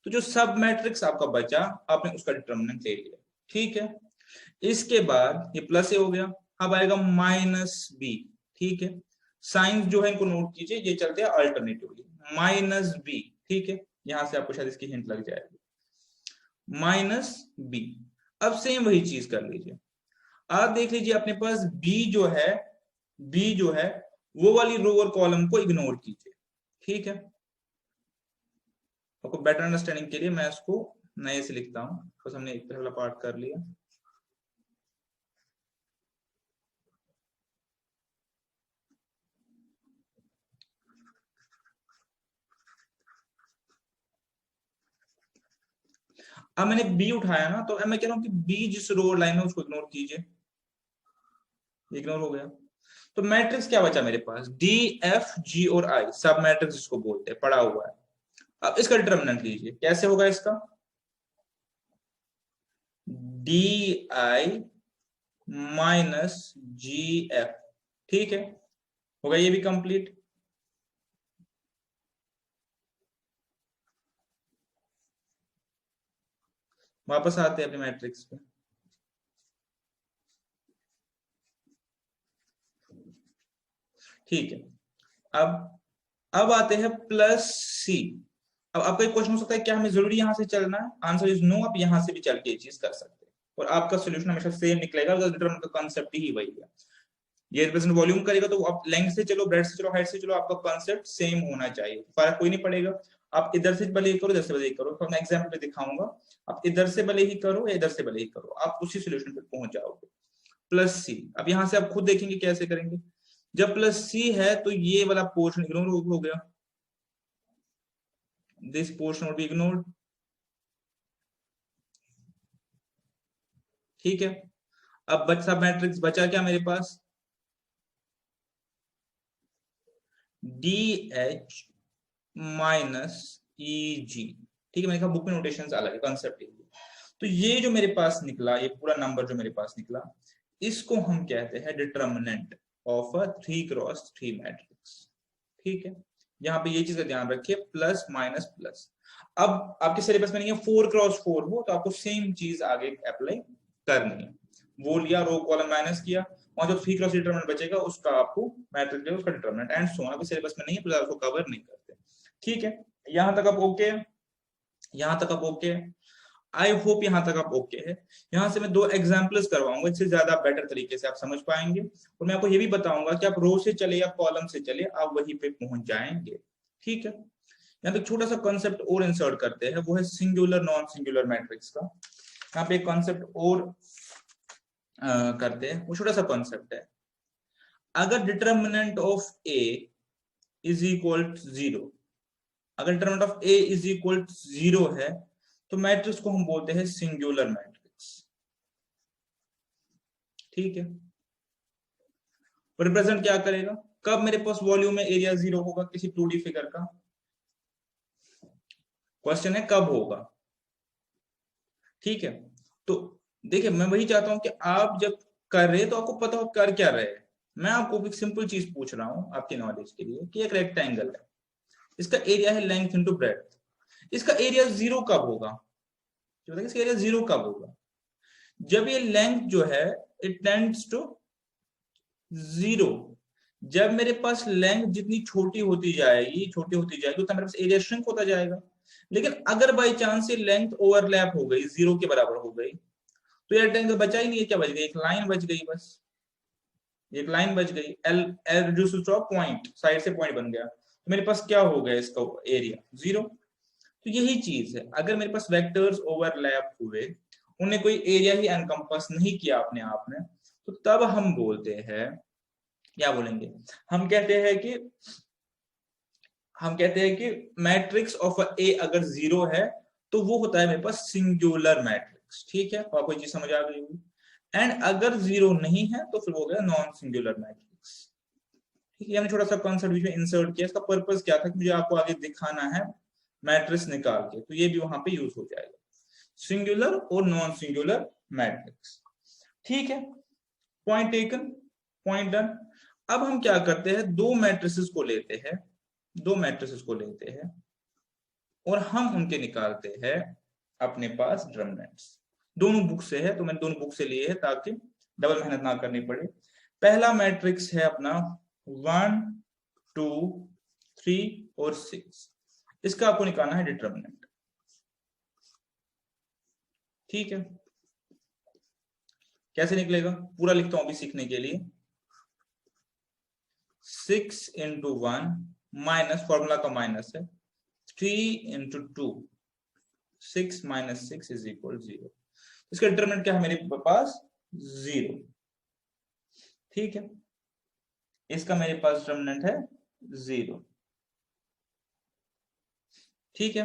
तो जो सब मैट्रिक्स आपका बचा आपने उसका डिटरमिनेंट ले लिया, ठीक है। इसके बाद ये प्लस ए हो गया, अब आएगा माइनस बी, ठीक है। साइंस जो है इनको नोट कीजिए, ये चलते हैं अल्टरनेटिवली, माइनस बी, ठीक है। यहां से आपको शायद इसकी हिंट लग जाएगी, माइनस बी। अब सेम वही चीज कर लीजिए, आप देख लीजिए अपने पास बी जो है, बी जो है वो वाली रो और कॉलम को इग्नोर कीजिए, ठीक है। आपको बेटर अंडरस्टैंडिंग के लिए मैं इसको नए से लिखता हूं, बस हमने एक पहला पार्ट कर लिया। अब मैंने बी उठाया ना, तो मैं कह रहा हूं कि बी जिस रो लाइन है उसको इग्नोर कीजिए, इग्नोर हो गया। तो मैट्रिक्स क्या बचा मेरे पास? डी, एफ, जी और आई, सब मैट्रिक्स जिसको बोलते हैं, पड़ा हुआ है। अब इसका डिटरमिनेंट लीजिए, कैसे होगा इसका? D I minus G F, ठीक है, होगा ये भी कंप्लीट। वापस आते हैं अपने मैट्रिक्स पे, ठीक है। अब आते हैं प्लस सी। अब आपका एक क्वेश्चन हो सकता है क्या हमें जरूरी यहां से चलना है? आंसर इज नो, आप यहां से भी चल के ये चीज कर सकते हैं और आपका सोल्यूशन हमेशा सेम निकलेगा, डिटरमिनेंट का कांसेप्ट ही वही है। ये रिप्रेजेंट वॉल्यूम करेगा तो आप लेंथ से चलो, ब्रेड्थ से चलो, हाइट से चलो, आपका कांसेप्ट सेम होना चाहिए, फर्क कोई नहीं पड़ेगा। आप इधर से भले ही करो, इधर से भले ही करो, तो मैं एग्जांपल पे दिखाऊंगा, आप इधर से भले ही करो या इधर से भले ही करो, आप उसी सोल्यूशन पे पहुंच जाओगे। प्लस सी, अब यहां से आप खुद देखेंगे कैसे करेंगे। जब प्लस सी है तो ये वाला पोर्शन इग्नोर हो गया, this portion will be ignored, ठीक है। अब बचा मैट्रिक्स, बचा क्या मेरे पास? डी एच माइनस ई जी, ठीक है। मैंने कहा बुक में नोटेशन अलग है, कॉन्सेप्ट। तो ये जो मेरे पास निकला, ये पूरा नंबर जो मेरे पास निकला, इसको हम कहते हैं determinant of a 3x3 matrix, ठीक है। यहाँ पे ये चीज का ध्यान रखिए, प्लस माइनस प्लस। अब आपके सिलेबस में नहीं है 4x4 हो, तो आपको सेम चीज आगे अप्लाई करनी है। वो लिया, रो कॉलम माइनस किया, वहां जो 3x डिटरमिनेंट बचेगा उसका आपको मैट्रिक्स जो उसका डिटरमिनेंट एंड सो ऑन। आपके सिलेबस में नहीं है, तो उसको कवर नहीं करते, ठीक है। यहां तक आप ओके, यहां तक आप ओके। आई होप यहां तक आप ओके है। यहां से मैं 2 एग्जांपल्स करवाऊंगा, इससे ज्यादा बेटर तरीके से आप समझ पाएंगे, और मैं आपको ये भी बताऊंगा कि आप रो से चले या कॉलम से चले, आप वहीं पे पहुंच जाएंगे, ठीक है। यहाँ पे छोटा सा कॉन्सेप्ट और इंसर्ट करते हैं, वो है सिंगुलर नॉन सिंगुलर मैट्रिक्स का। यहाँ पे एक कॉन्सेप्ट और करते हैं, वो छोटा सा कॉन्सेप्ट है। अगर determinant of A is equal to 0, अगर determinant of A is equal to 0 है, तो मैट्रिक्स को हम बोलते हैं सिंगुलर मैट्रिक्स, ठीक है। रिप्रेजेंट क्या करेगा? कब मेरे पास वॉल्यूम में एरिया 0 होगा किसी 2D फिगर का? क्वेश्चन है कब होगा, ठीक है। तो देखिए, मैं वही चाहता हूं कि आप जब कर रहे तो आपको पता हो कर क्या रहे हैं। मैं आपको एक सिंपल चीज पूछ रहा हूं आपके नॉलेज के लिए कि एक रेक्टेंगल है, इसका एरिया है लेंथ इंटू ब्रेड्थ, इसका एरिया 0 कब होगा? इसका एरिया 0 कब होगा? जब ये लेंथ जो है इट टेंड्स टू 0। जब मेरे पास लेंथ जितनी छोटी होती जाएगी, छोटी होती जाएगी, उतना मेरे पास एरिया श्रिंक होता जाएगा। लेकिन अगर बाई चांस ये लेंथ ओवरलैप हो गई, 0 के बराबर हो गई, तो ये रेक्टेंगल बचा ही नहीं है। क्या बच गई? एक लाइन बच गई, बस एक लाइन बच गई। L L reduce two point, side से पॉइंट बन गया, तो मेरे पास क्या हो गया? इसका एरिया 0। तो यही चीज है, अगर मेरे पास वेक्टर्स ओवरलैप हुए, उन्हें कोई एरिया ही एनकम्पास नहीं किया अपने आप में, तो तब हम बोलते हैं क्या बोलेंगे? हम कहते हैं कि मैट्रिक्स ऑफ ए अगर 0 है तो वो होता है मेरे पास सिंगुलर मैट्रिक्स। ठीक है, आपको चीज समझ आ गई होगी। एंड अगर 0 नहीं है तो फिर वो हो गया नॉन सिंगुलर मैट्रिक्स। ठीक है, हमने छोटा सा कॉन्सेप्ट बीच में इंसर्ट किया। इसका पर्पस क्या था कि मुझे आपको आगे दिखाना है मैट्रिक्स निकाल के, तो ये भी वहां पे यूज हो जाएगा, सिंगुलर और नॉन सिंगुलर मैट्रिक्स। ठीक है, पॉइंट टेकन, पॉइंट डन। अब हम क्या करते हैं, दो मैट्रिसेस को लेते हैं और हम उनके निकालते हैं अपने पास डिटरमिनेंट्स। दोनों बुक से है, तो मैंने दोनों बुक से लिए है ताकि डबल मेहनत ना करनी पड़े। पहला मैट्रिक्स है अपना 1 2 3 और 6। इसका आपको निकालना है डिटरमिनेंट। ठीक है, कैसे निकलेगा पूरा लिखता हूं अभी सीखने के लिए। 6 इंटू 1 माइनस, फॉर्मूला का माइनस है, 3 इंटू 2, 6 माइनस 6 इज इक्वल 0। इसका डिटरमिनेंट क्या है मेरे पास? 0। ठीक है, इसका मेरे पास डिटरमिनेंट है 0। ठीक है,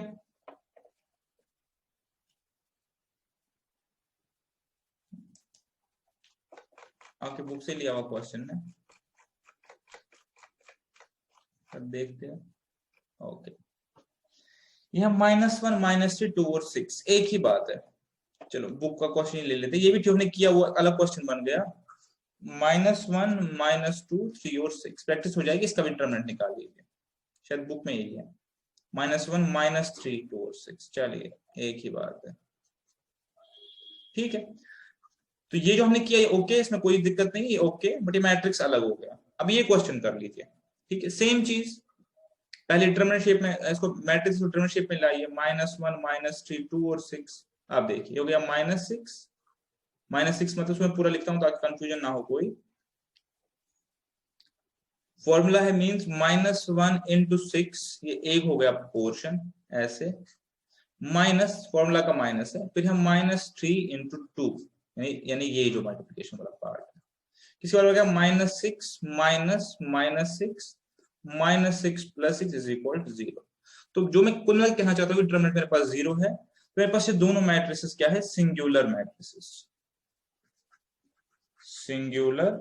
आपके बुक से लिया हुआ क्वेश्चन है, अब देखते हैं। ओके, यह -1 -3 2 और 6 एक ही बात है। चलो बुक का क्वेश्चन ले लेते हैं, ये भी जो हमने किया हुआ अलग क्वेश्चन बन गया। -1 -2 3 और 6 प्रैक्टिस हो जाएगी, इसका भी डिटरमिनेंट निकाल लीजिए, शायद बुक में यही है। -1 -3 2 और 6, चलिए एक ही बात है। ठीक है, तो ये जो हमने किया ये ओके, इसमें कोई दिक्कत नहीं, ये ओके, बट ये मैट्रिक्स अलग हो गया। अब ये क्वेश्चन कर लीजिए। ठीक है, सेम चीज, पहले डिटरमिनेंट शेप में इसको मैट्रिक्स डिटरमिनेंट शेप में लाइए, -1 -3 2 और 6। आप देखिए हो गया -6 मतलब उसमें पूरा लिखता हूं ताकि कंफ्यूजन ना हो कोई। फॉर्मूला है मींस -1 इंटू 6, ये एक हो गया पोर्शन ऐसे, माइनस फॉर्मूला का माइनस है, फिर हम -3 इंटू 2, यानी ये जो मल्टीप्लिकेशन वाला पार्ट है। किसी और हो गया -6 minus -6 -6 plus 6 is equal to 0। तो जो मैं कुल मिलाकर कहना चाहता हूँ कि डिटरमिनेंट मेरे पास 0 है, तो मेरे पास ये दोनों मैट्रिसेस क्या है? Singular matrices, singular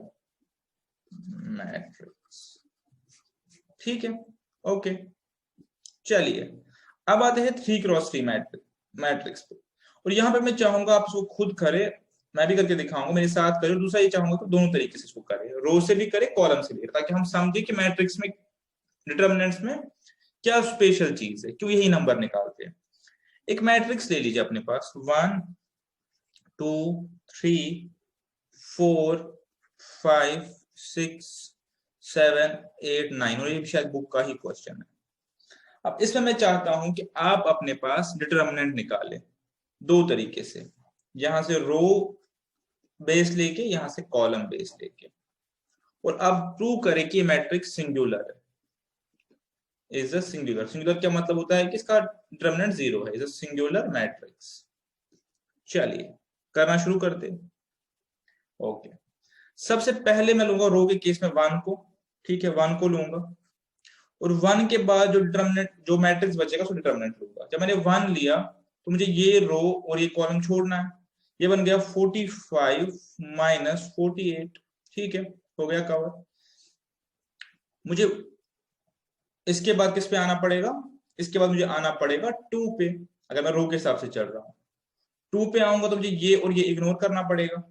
matrix. ठीक है, ओके, चलिए अब आते हैं 3x3 मैट्रिक्स पे। और यहाँ पे मैं चाहूंगा आप इसको खुद करें, मैं भी करके दिखाऊंगा, मेरे साथ करें। दूसरा ये चाहूंगा कि दोनों तरीके से इसको करें, रो से भी करें कॉलम से भी करें, ताकि हम समझे कि मैट्रिक्स में डिटरमिनेंट्स में क्या स्पेशल चीज है, क्यों यही नंबर निकालते हैं। एक मैट्रिक्स ले लीजिए अपने पास, 1 2 3 4 5 6 7 8 9, और ये शायद बुक का ही क्वेश्चन है। अब इसमें मैं चाहता हूं कि आप अपने पास डिटरमिनेंट निकालें दो तरीके से, यहां से रो बेस लेके, यहां से कॉलम बेस लेके, और अब प्रूव करें कि मैट्रिक्स सिंगुलर है, इज अ सिंगुलर। सिंगुलर क्या मतलब होता है कि इसका डिटरमिनेंट 0 है, इज अ सिंगुलर मैट्रिक्स। चलिए करना शुरू करते हैं। ओके, सबसे पहले मैं लूंगा रो के केस में 1 को। ठीक है, 1 को लूंगा, और 1 के बाद जो डिटरमिनेंट, जो मैट्रिक्स बचेगा उसको डिटरमिनेंट लूंगा। जब मैंने 1 लिया तो मुझे ये रो और ये कॉलम छोड़ना है। ये बन गया 45 माइनस 48। ठीक है, हो गया कवर। मुझे इसके बाद किस पे आना पड़ेगा? इसके बाद मुझे आना पड़ेगा 2 पे, अगर मैं रो के हिसाब से चल रहा हूं। 2 पे आऊंगा तो मुझे ये और ये इग्नोर करना पड़ेगा।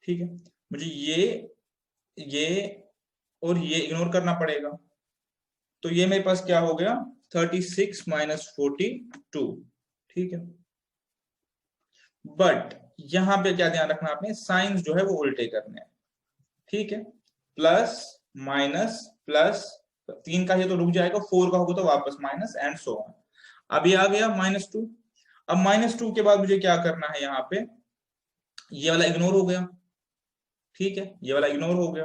ठीक है, मुझे ये और ये इग्नोर करना पड़ेगा। तो ये मेरे पास क्या हो गया? 36 माइनस 42। ठीक है, बट यहां पे क्या ध्यान रखना आपने, साइंस जो है वो उल्टे करने हैं। ठीक है, प्लस माइनस प्लस, 3 का है तो रुक जाएगा, 4 का होगा तो वापस माइनस, एंड सो ऑन। अब ये आ गया -2। अब -2 के बाद मुझे क्या करना है, यहाँ पे ये वाला इग्नोर हो गया। ठीक है, ये वाला इग्नोर हो गया।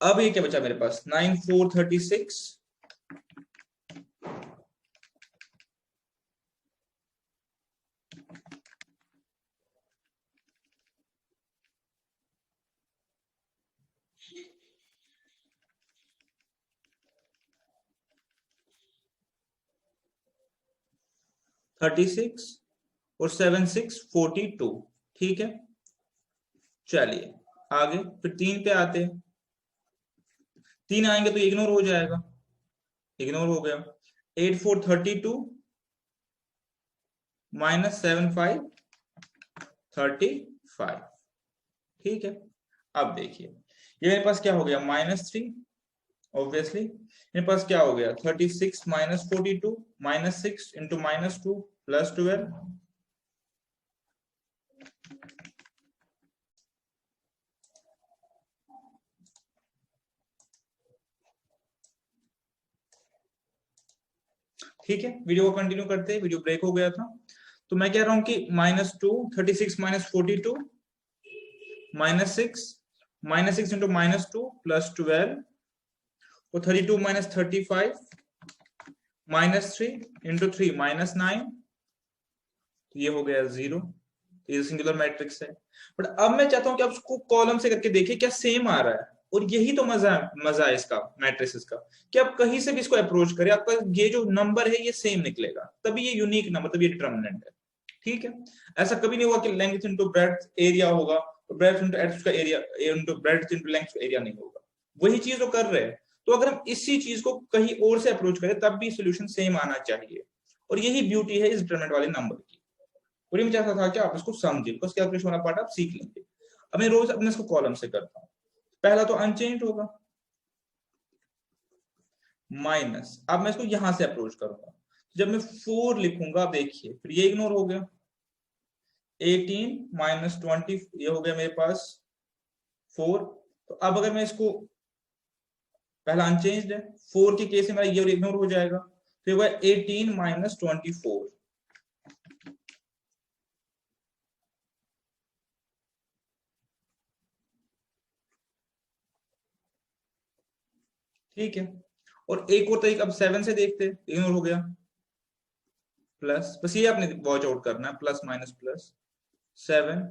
अब ये क्या बचा मेरे पास, 9 4 36, 36 और 7 6 42। ठीक है, चलिए आगे फिर 3 पे आते हैं। 3 आएंगे तो इग्नोर हो जाएगा, इग्नोर हो गया। 8 4 32 माइनस 7 5 35। ठीक है, अब देखिए ये मेरे पास क्या हो गया, -3। ऑब्वियसली मेरे पास क्या हो गया, 36 माइनस 42 -6 इंटू -2 प्लस 12। ठीक है, वीडियो को कंटिन्यू करते हैं, वीडियो ब्रेक हो गया था। तो मैं कह रहा हूं कि -2 36 माइनस 42 -6 इंटू -2 प्लस 12 और 32 माइनस 35 -3 इंटू 3 -9। तो ये हो गया 0। ये सिंगुलर मैट्रिक्स है। बट अब मैं चाहता हूं कि आप उसको कॉलम से करके देखिए क्या सेम आ रहा है। और यही तो मजा है इसका, मैट्रिसेस का, कि आप कहीं से भी इसको अप्रोच करें, आपका ये जो नंबर है ये सेम निकलेगा, तभी ये यूनिक नंबर, तभी ये डिटरमिनेंट है। ठीक है, ऐसा कभी नहीं हुआ कि लेंथ इंटू ब्रेड्थ एरिया होगा और ब्रेड्थ इंटू एड्थ का area into breadth into length का एरिया नहीं होगा। वही चीज वो कर रहे हैं। तो अगर हम इसी चीज को कहीं और से अप्रोच करें तब भी सोल्यूशन सेम आना चाहिए। और यही ब्यूटी है इस डिटरमिनेंट वाले नंबर की। और ये मैं चाहता था कि आप इसको समझिए, बिकॉज कैलकुलेशन वाला पार्ट आप सीख लेंगे। अब मैं रोज अपने इसको कॉलम से करता हूँ। पहला तो अनचेंज होगा, माइनस, अब मैं इसको यहां से अप्रोच करूंगा। जब मैं 4 लिखूंगा, देखिए फिर ये इग्नोर हो गया। 18 माइनस 20, ये हो गया मेरे पास 4। तो अब अगर मैं इसको, पहला अनचेंज्ड है, 4 के केस में मेरा ये इग्नोर हो जाएगा। तो ये होगा 18 माइनस 24। ठीक है, और एक और तरीका, अब 7 से देखते हैं, इग्नोर हो गया। प्लस, बस ये आपने वॉच आउट करना है, प्लस माइनस प्लस 7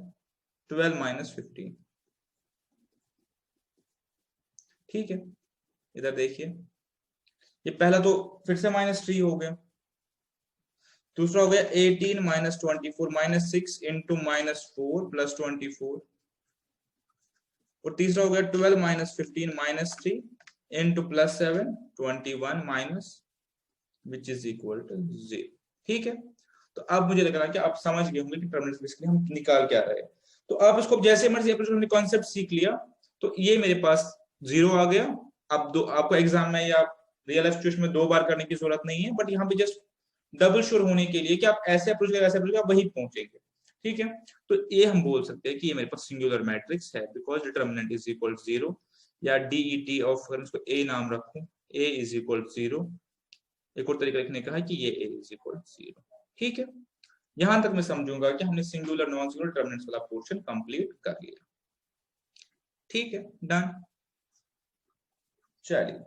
12 माइनस 15। ठीक है, इधर देखिए, ये पहला तो फिर से -3 हो गया। दूसरा हो गया 18 माइनस 24 -6 इंटू -4 प्लस 24। और तीसरा हो गया 12 minus 15 -3 into plus 7 21 minus which is equal to 0। ठीक है, तो अब मुझे लग रहा है कि आप समझ गए होंगे कि टर्मिनल्स बेसिकली हम निकाल क्या रहे हैं। तो आप इसको जैसे मर्जी, हमने कॉन्सेप्ट सीख लिया। तो ये मेरे पास 0 आ गया। अब दो आपको एग्जाम में या रियल लाइफ सिचुएशन में 2 बार करने की जरूरत नहीं है, बट यहाँ पे जस्ट डबल श्योर होने के लिए कि आप ऐसे अप्रोच करें, ऐसे अप्रोच आप वही पहुंचेंगे। ठीक है, तो ये हम बोल सकते हैं कि ये मेरे पास सिंगुलर मैट्रिक्स है, because determinant is equal to 0। या डीईटी ऑफ, अगर इसको ए नाम रखूं, ए इज इक्वल टू 0। एक और तरीका लिखने का है कि ये ए इज इक्वल टू 0। ठीक है, यहां तक मैं समझूंगा कि हमने सिंगुलर नॉन सिंगुलर डिटरमिनेंट्स वाला पोर्शन कंप्लीट कर लिया। ठीक है, डन। चलिए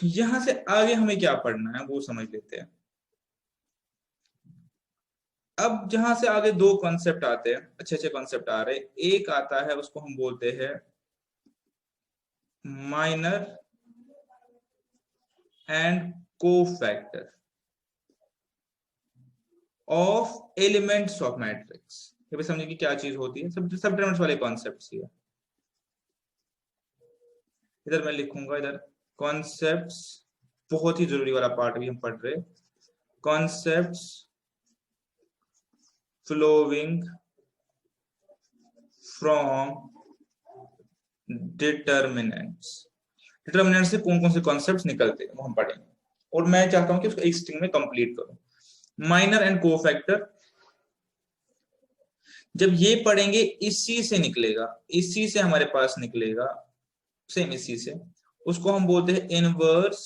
यहां से आगे हमें क्या पढ़ना है वो समझ लेते हैं। अब जहां से आगे 2 कॉन्सेप्ट आते हैं, अच्छे अच्छे कॉन्सेप्ट आ रहे हैं। एक आता है, उसको हम बोलते हैं minor and cofactor of elements of matrix. ये भी समझिए कि क्या चीज होती है, सब डिटरमिनेंट्स वाले कॉन्सेप्ट्स ही है। इधर मैं लिखूंगा, इधर कॉन्सेप्ट्स, बहुत ही जरूरी वाला पार्ट भी हम पढ़ रहे हैं। Concepts flowing from determinants. Determinant से कौन कौन से कॉन्सेप्ट्स निकलते हैं वो हम पढ़ेंगे। और मैं चाहता हूं कि उसको एक स्ट्रिंग में कंप्लीट करूं। माइनर एंड कोफैक्टर, जब ये पढ़ेंगे इसी से निकलेगा, इसी से हमारे पास निकलेगा, सेम इसी से। उसको हम बोलते हैं इनवर्स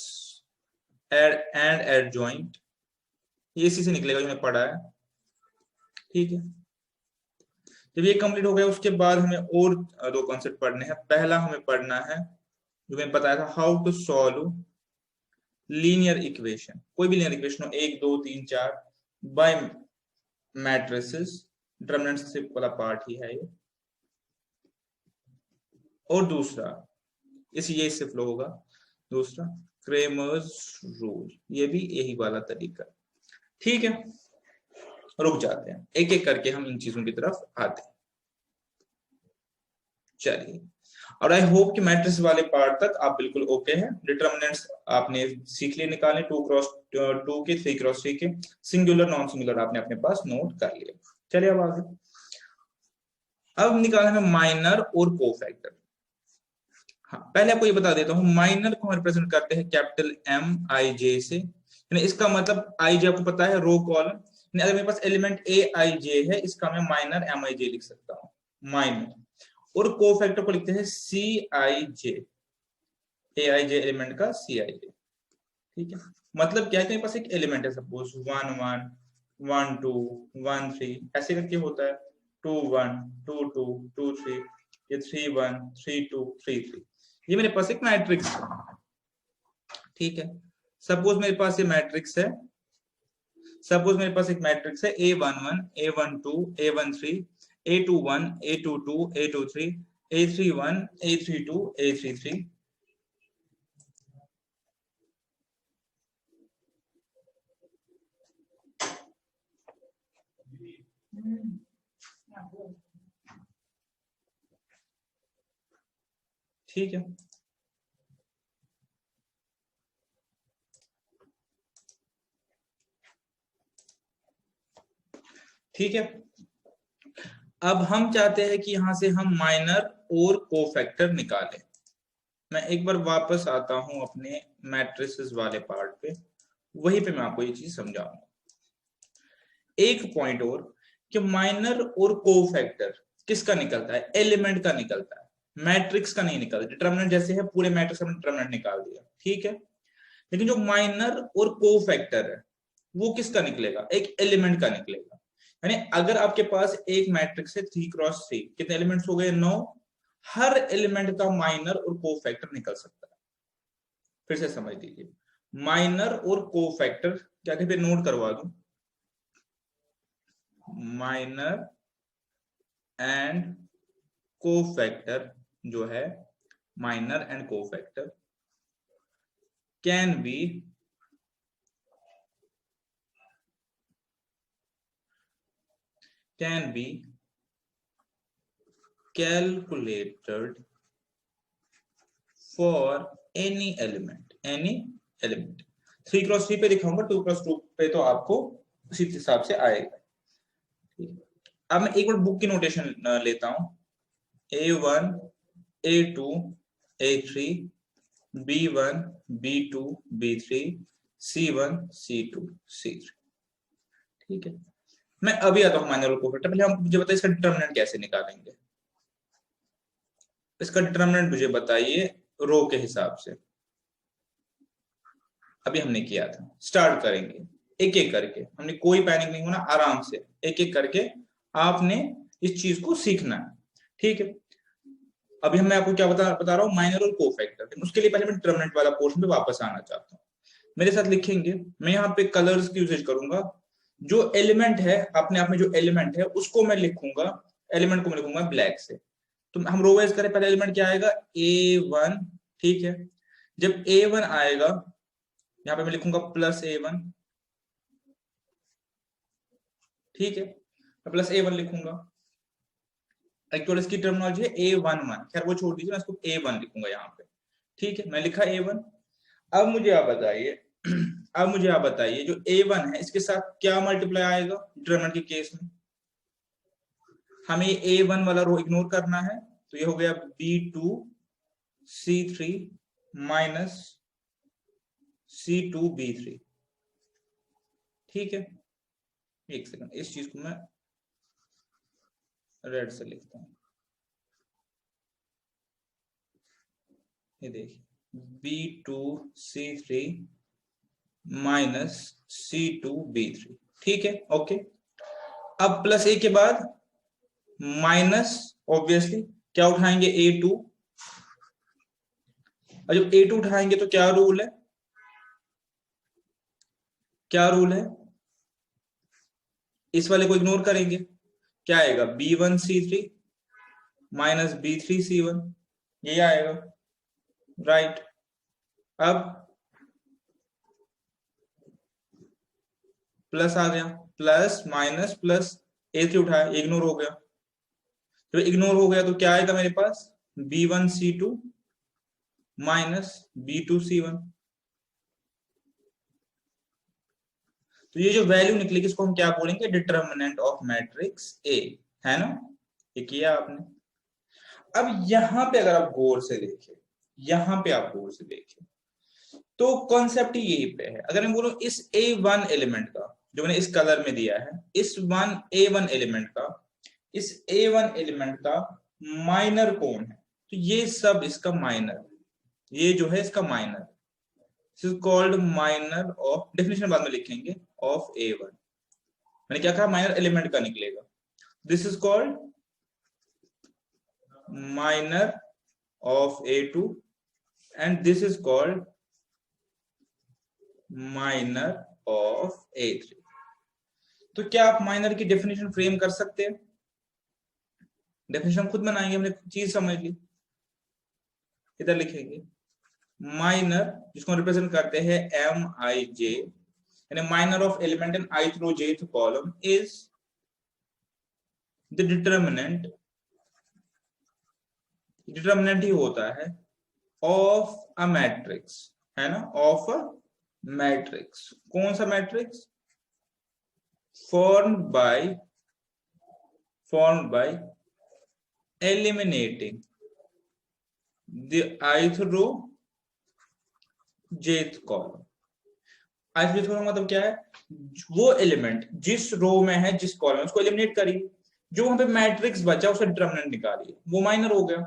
एंड एडजॉइंट। ये इसी से निकलेगा, जो मैंने पढ़ा है। ठीक है, जब ये कंप्लीट हो गया उसके बाद हमें और 2 कॉन्सेप्ट पढ़ने हैं। पहला हमें पढ़ना है, जो मैंने बताया था, how to solve linear equation. कोई भी लीनियर इक्वेशन हो, 1 2 3 4 बाय मैट्रिसेस, डिटरमिनेंट्स वाला पार्ट ही है ये। और दूसरा, ये इससे फ्लो होगा। दूसरा क्रेमर्स रूल, ये भी यही वाला तरीका। ठीक है, रुक जाते हैं, एक एक करके हम इन चीजों की तरफ आते हैं। चलिए, और आई होप कि मैट्रिक्स वाले पार्ट तक आप बिल्कुल ओके हैं। डिटर्मिनेंट्स आपने सीख लिए निकालने, 2x2 के, 3x3 के, सिंगुलर नॉन सिंगुलर आपने अपने पास नोट कर लिया। चलिए अब आगे, अब निकालना है माइनर और कोफैक्टर। हाँ, पहले आपको ये बता देता हूँ, माइनर को हम रिप्रेजेंट करते हैं कैपिटल MIJ से, यानी इसका मतलब IJ आपको पता है रो कॉलम, अगर मेरे पास एलिमेंट AIJ है, इसका मैं माइनर MIJ लिख सकता हूँ, माइनर। और कोफैक्टर को लिखते हैं CIJ, AIJ एलिमेंट का CIJ। ठीक है, मतलब क्या है कि मेरे पास एक एलिमेंट है, सपोज 1 1 1 2 1 3 ऐसे करके होता है, 2 1 2 2 2 3, ये 3 1 3 2 3 3, ये मेरे पास एक मैट्रिक्स है। ठीक है, सपोज मेरे पास ये मैट्रिक्स है, सपोज मेरे पास एक मैट्रिक्स है A11 A12 A13 A21 A22 A23 A31 A32 A33। ठीक है, ठीक है, अब हम चाहते हैं कि यहां से हम माइनर और कोफैक्टर निकालें। मैं एक बार वापस आता हूं अपने मैट्रिसेस वाले पार्ट पे, वहीं पे मैं आपको ये चीज समझाऊंगा। एक पॉइंट और, कि माइनर और कोफैक्टर किसका निकलता है, एलिमेंट का निकलता है, मैट्रिक्स का नहीं निकलता। डिटरमिनेंट जैसे है, पूरे मैट्रिक्स का डिटरमिनेंट निकाल दिया, ठीक है, लेकिन जो माइनर और कोफैक्टर है वो किसका निकलेगा, एक एलिमेंट का निकलेगा। यानी अगर आपके पास एक मैट्रिक्स है 3x3, कितने एलिमेंट्स हो गए, 9, हर एलिमेंट का माइनर और कोफैक्टर निकल सकता है। फिर से समझ लीजिए, माइनर और कोफैक्टर, क्या कहीं पे नोट करवा दूं, माइनर एंड कोफैक्टर जो है, minor and cofactor can be calculated for any element 3x3 पे दिखाऊंगा, 2x2 पे तो आपको उसी हिसाब से आएगा। अब मैं एक बार बुक की नोटेशन लेता हूं, A1 A2 A3 B1 B2 B3 C1 C2 C3। ठीक है, मैं अभी आता हूं माइनर कोफैक्टर, पहले हम मुझे बताइए इसका डिटरमिनेंट कैसे निकालेंगे। इसका डिटरमिनेंट मुझे बताइए रो के हिसाब से, अभी हमने किया था, स्टार्ट करेंगे एक एक करके, हमने कोई पैनिक नहीं होना, आराम से एक एक करके आपने इस चीज को सीखना है। ठीक है, अभी मैं आपको क्या बता रहा हूँ, माइनर और कोफैक्टर, लेकिन उसके लिए पहले मैं डिटरमिनेंट वाला पोर्शन पे वापस आना चाहता हूँ। मेरे साथ लिखेंगे, मैं यहाँ पे कलर्स की यूजेज करूंगा, जो एलिमेंट है अपने आप में, जो एलिमेंट है उसको मैं लिखूंगा, एलिमेंट को मैं लिखूंगा ब्लैक से। तो हम रो वाइज करें, पहले एलिमेंट क्या आएगा, A1। ठीक है, जब A1 आएगा, यहाँ पे मैं लिखूंगा +A1। ठीक है, मैं +A1 लिखूंगा, एक्चुअल इसकी टर्मिनोलॉजी है A11, खैर वो छोड़ दीजिए, मैं इसको A1 लिखूंगा यहाँ पे। ठीक है, मैं लिखा A1। अब मुझे आप बताइए अब मुझे आप बताइए जो A1 है इसके साथ क्या मल्टीप्लाई आएगा डिटरमिनेंट के केस में, हमें A1 वाला रो इग्नोर करना है, तो ये हो गया B2 C3 minus C2 B3। ठीक है, एक सेकंड, इस चीज को मैं रेड से लिखता हूं, ये देखिए B2 C3 minus C2 B3। ठीक है, ओके। अब +A के बाद माइनस, ऑब्वियसली क्या उठाएंगे, A2, और जब A2 उठाएंगे तो क्या रूल है, क्या रूल है, इस वाले को इग्नोर करेंगे, क्या आएगा, B1 C3 minus B3 C1, ये आएगा, राइट। अब प्लस आ गया, प्लस माइनस प्लस A3 उठाया, इग्नोर हो गया। तो इग्नोर हो गया तो क्या आएगा मेरे पास, B1C2 माइनस B2C1। तो ये जो वैल्यू निकलेगी इसको हम क्या बोलेंगे, डिटर्मिनेंट ऑफ मैट्रिक्स ए, है ना, ये किया आपने। अब यहां पे अगर आप गौर से देखें, यहां पे आप गौर से देखें तो कॉन्सेप्ट यही पे है। अगर मैं बोलूं इस A1 एलिमेंट का जो मैंने इस कलर में दिया है, इस A1 एलिमेंट का, इस A1 एलिमेंट का माइनर कौन है, तो ये सब इसका माइनर, ये जो है इसका minor, this is called minor of, definition बाद में लिखेंगे, ऑफ A1। मैंने क्या कहा, माइनर एलिमेंट का निकलेगा, this is called minor of A2 and this is called minor of A3। तो क्या आप माइनर की डेफिनेशन फ्रेम कर सकते हैं, डेफिनेशन खुद बनाएंगे, हमने चीज समझ ली। इधर लिखेंगे माइनर, जिसको रिप्रेजेंट करते हैं MIJ, यानी minor of element in ith row jth column is the determinant, determinant ही होता है ऑफ अ मैट्रिक्स, है ना, ऑफ अ मैट्रिक्स। कौन सा matrix, formed by eliminating the ith row jth column। ith jth column मतलब क्या है, वो एलिमेंट जिस रो में है, जिस कॉलम में, उसको एलिमिनेट करिए, जो वहां पे मैट्रिक्स बचा उसका डिटर्मिनेंट निकालिए, वो माइनर हो गया।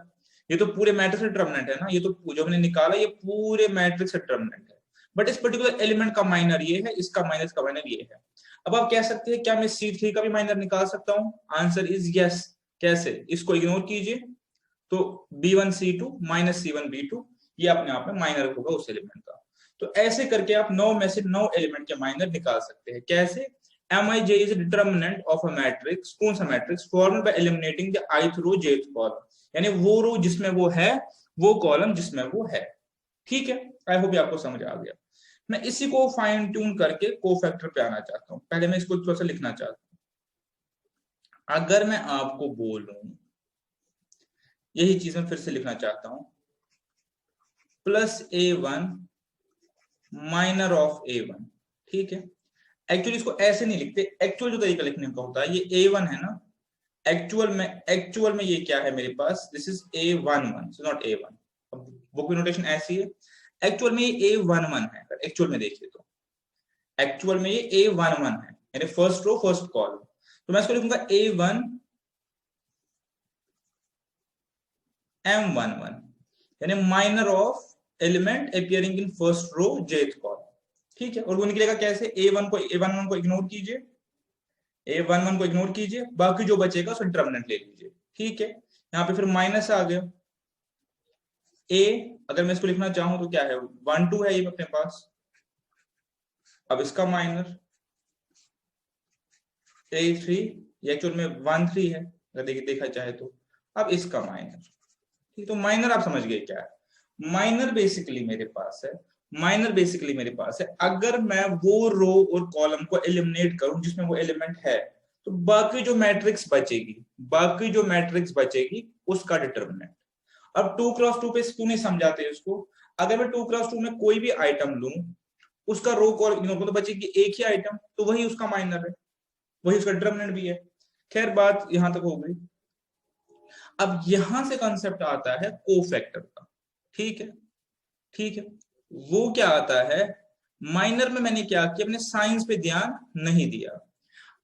ये तो पूरे मैट्रिक्स का डिटर्मिनेंट है ना, ये तो जो हमने निकाला ये पूरे मैट्रिक्स का डिटर्मिनेंट है, बट इस पर्टिकुलर एलिमेंट का माइनर ये है, इसका माइनर, इसका माइनर ये है। अब आप कह सकते हैं क्या मैं C3 का भी माइनर निकाल सकता हूं, आंसर इज यस। कैसे, इसको इग्नोर कीजिए, तो B1C2 माइनस C1B2 ये अपने आप में माइनर होगा उस एलिमेंट का। तो ऐसे करके आप 9 में से 9 एलिमेंट के माइनर निकाल सकते हैं। कैसे, MIJ is determinant of a matrix, कौन सा matrix, formed by eliminating the ith row jth column, यानी वो रो जिसमें वो है, वो कॉलम जिसमें वो है। ठीक है, आई होप आपको समझ आ गया। मैं इसी को फाइन ट्यून करके कोफैक्टर पे आना चाहता हूं। पहले मैं इसको थोड़ा सा लिखना चाहता हूं। अगर मैं आपको बोलूं, यही चीज मैं फिर से लिखना चाहता हूं, plus A1 minor of A1, ठीक है। एक्चुअली इसको ऐसे नहीं लिखते, एक्चुअल जो तरीका लिखने का होता है, ये A1 है ना, एक्चुअल में ये क्या है मेरे पास, this is A11, not A1। अब बुक की नोटेशन ऐसी है, एक्चुअल में ये A11 है। अगर एक्चुअल में देखिए तो एक्चुअल में ये A11 है, यानी फर्स्ट रो फर्स्ट कॉलम। तो मैं इसको लिखूंगा A1 M11, यानी minor of element appearing in first row jth column. ठीक है, और वो निकलेगा कैसे, A11 को इग्नोर कीजिए, A11 को इग्नोर कीजिए, बाकी जो बचेगा उसका डिटर्मिनेंट ले लीजिए। ठीक है, यहाँ पे फिर माइनस आ गया। A अगर मैं इसको लिखना चाहूं तो क्या है, 1 2 है ये अपने पास। अब इसका माइनर A3, ये एक्चुअल में 1 3 है अगर देखा चाहे तो। अब इसका माइनर, ठीक, तो माइनर आप समझ गए क्या है। माइनर बेसिकली मेरे पास है, माइनर बेसिकली मेरे पास है, अगर मैं वो रो और कॉलम को एलिमिनेट करूं जिसमें वो एलिमेंट है, तो बाकी जो मैट्रिक्स बचेगी, बाकी जो मैट्रिक्स बचेगी उसका डिटर्मिनेंट। अब 2x2 पे क्यों नहीं समझाते इसको, अगर मैं 2x2 में कोई भी आइटम लूं, उसका रो कॉलम इग्नोर करूं तो बचेगी एक ही आइटम, तो वही उसका माइनर है, वही उसका डिटर्मिनेंट भी है। खैर बात यहां तक हो गई। अब यहां से कंसेप्ट आता है कोफैक्टर का। ठीक है, ठीक है, वो क्या आता है, माइनर में मैंने क्या किया, अपने साइंस पे ध्यान नहीं दिया।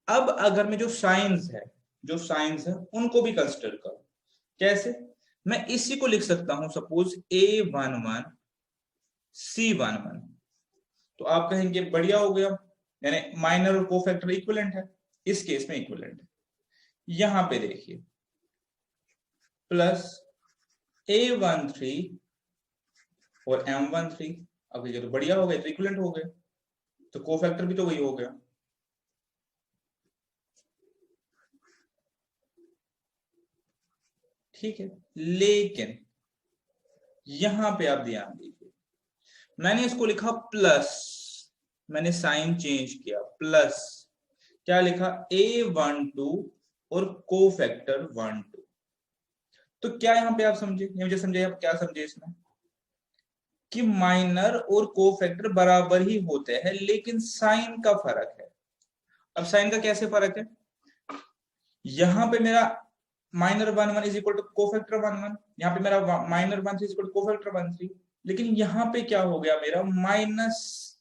अब अगर मैं जो साइंस है, जो साइंस है उनको भी कंसिडर करूं, कैसे, मैं इसी को लिख सकता हूं, सपोज A11 C11, तो आप कहेंगे बढ़िया हो गया, यानी माइनर और कोफैक्टर इक्विवेलेंट है, इस केस में इक्विवेलेंट है। यहां पे देखिए प्लस A13 और M13, अब ये तो बढ़िया हो गया, तो इक्विवेलेंट हो गए, तो कोफैक्टर भी तो वही हो गया। ठीक है, लेकिन यहां पे आप ध्यान दीजिए, मैंने इसको लिखा प्लस, मैंने साइन चेंज किया, प्लस क्या लिखा, A12 और कोफैक्टर 1 2। तो क्या यहाँ पे आप समझे, ये मुझे समझे, आप क्या समझे इसमें कि माइनर और कोफैक्टर बराबर ही होते हैं, लेकिन साइन का फर्क है। अब साइन का कैसे फर्क है, यहां पे मेरा minor 1 1 is equal to cofactor 1 1, यहाँ पे मेरा minor 1 3 is equal to cofactor 1 3, लेकिन यहाँ पे क्या हो गया, मेरा minus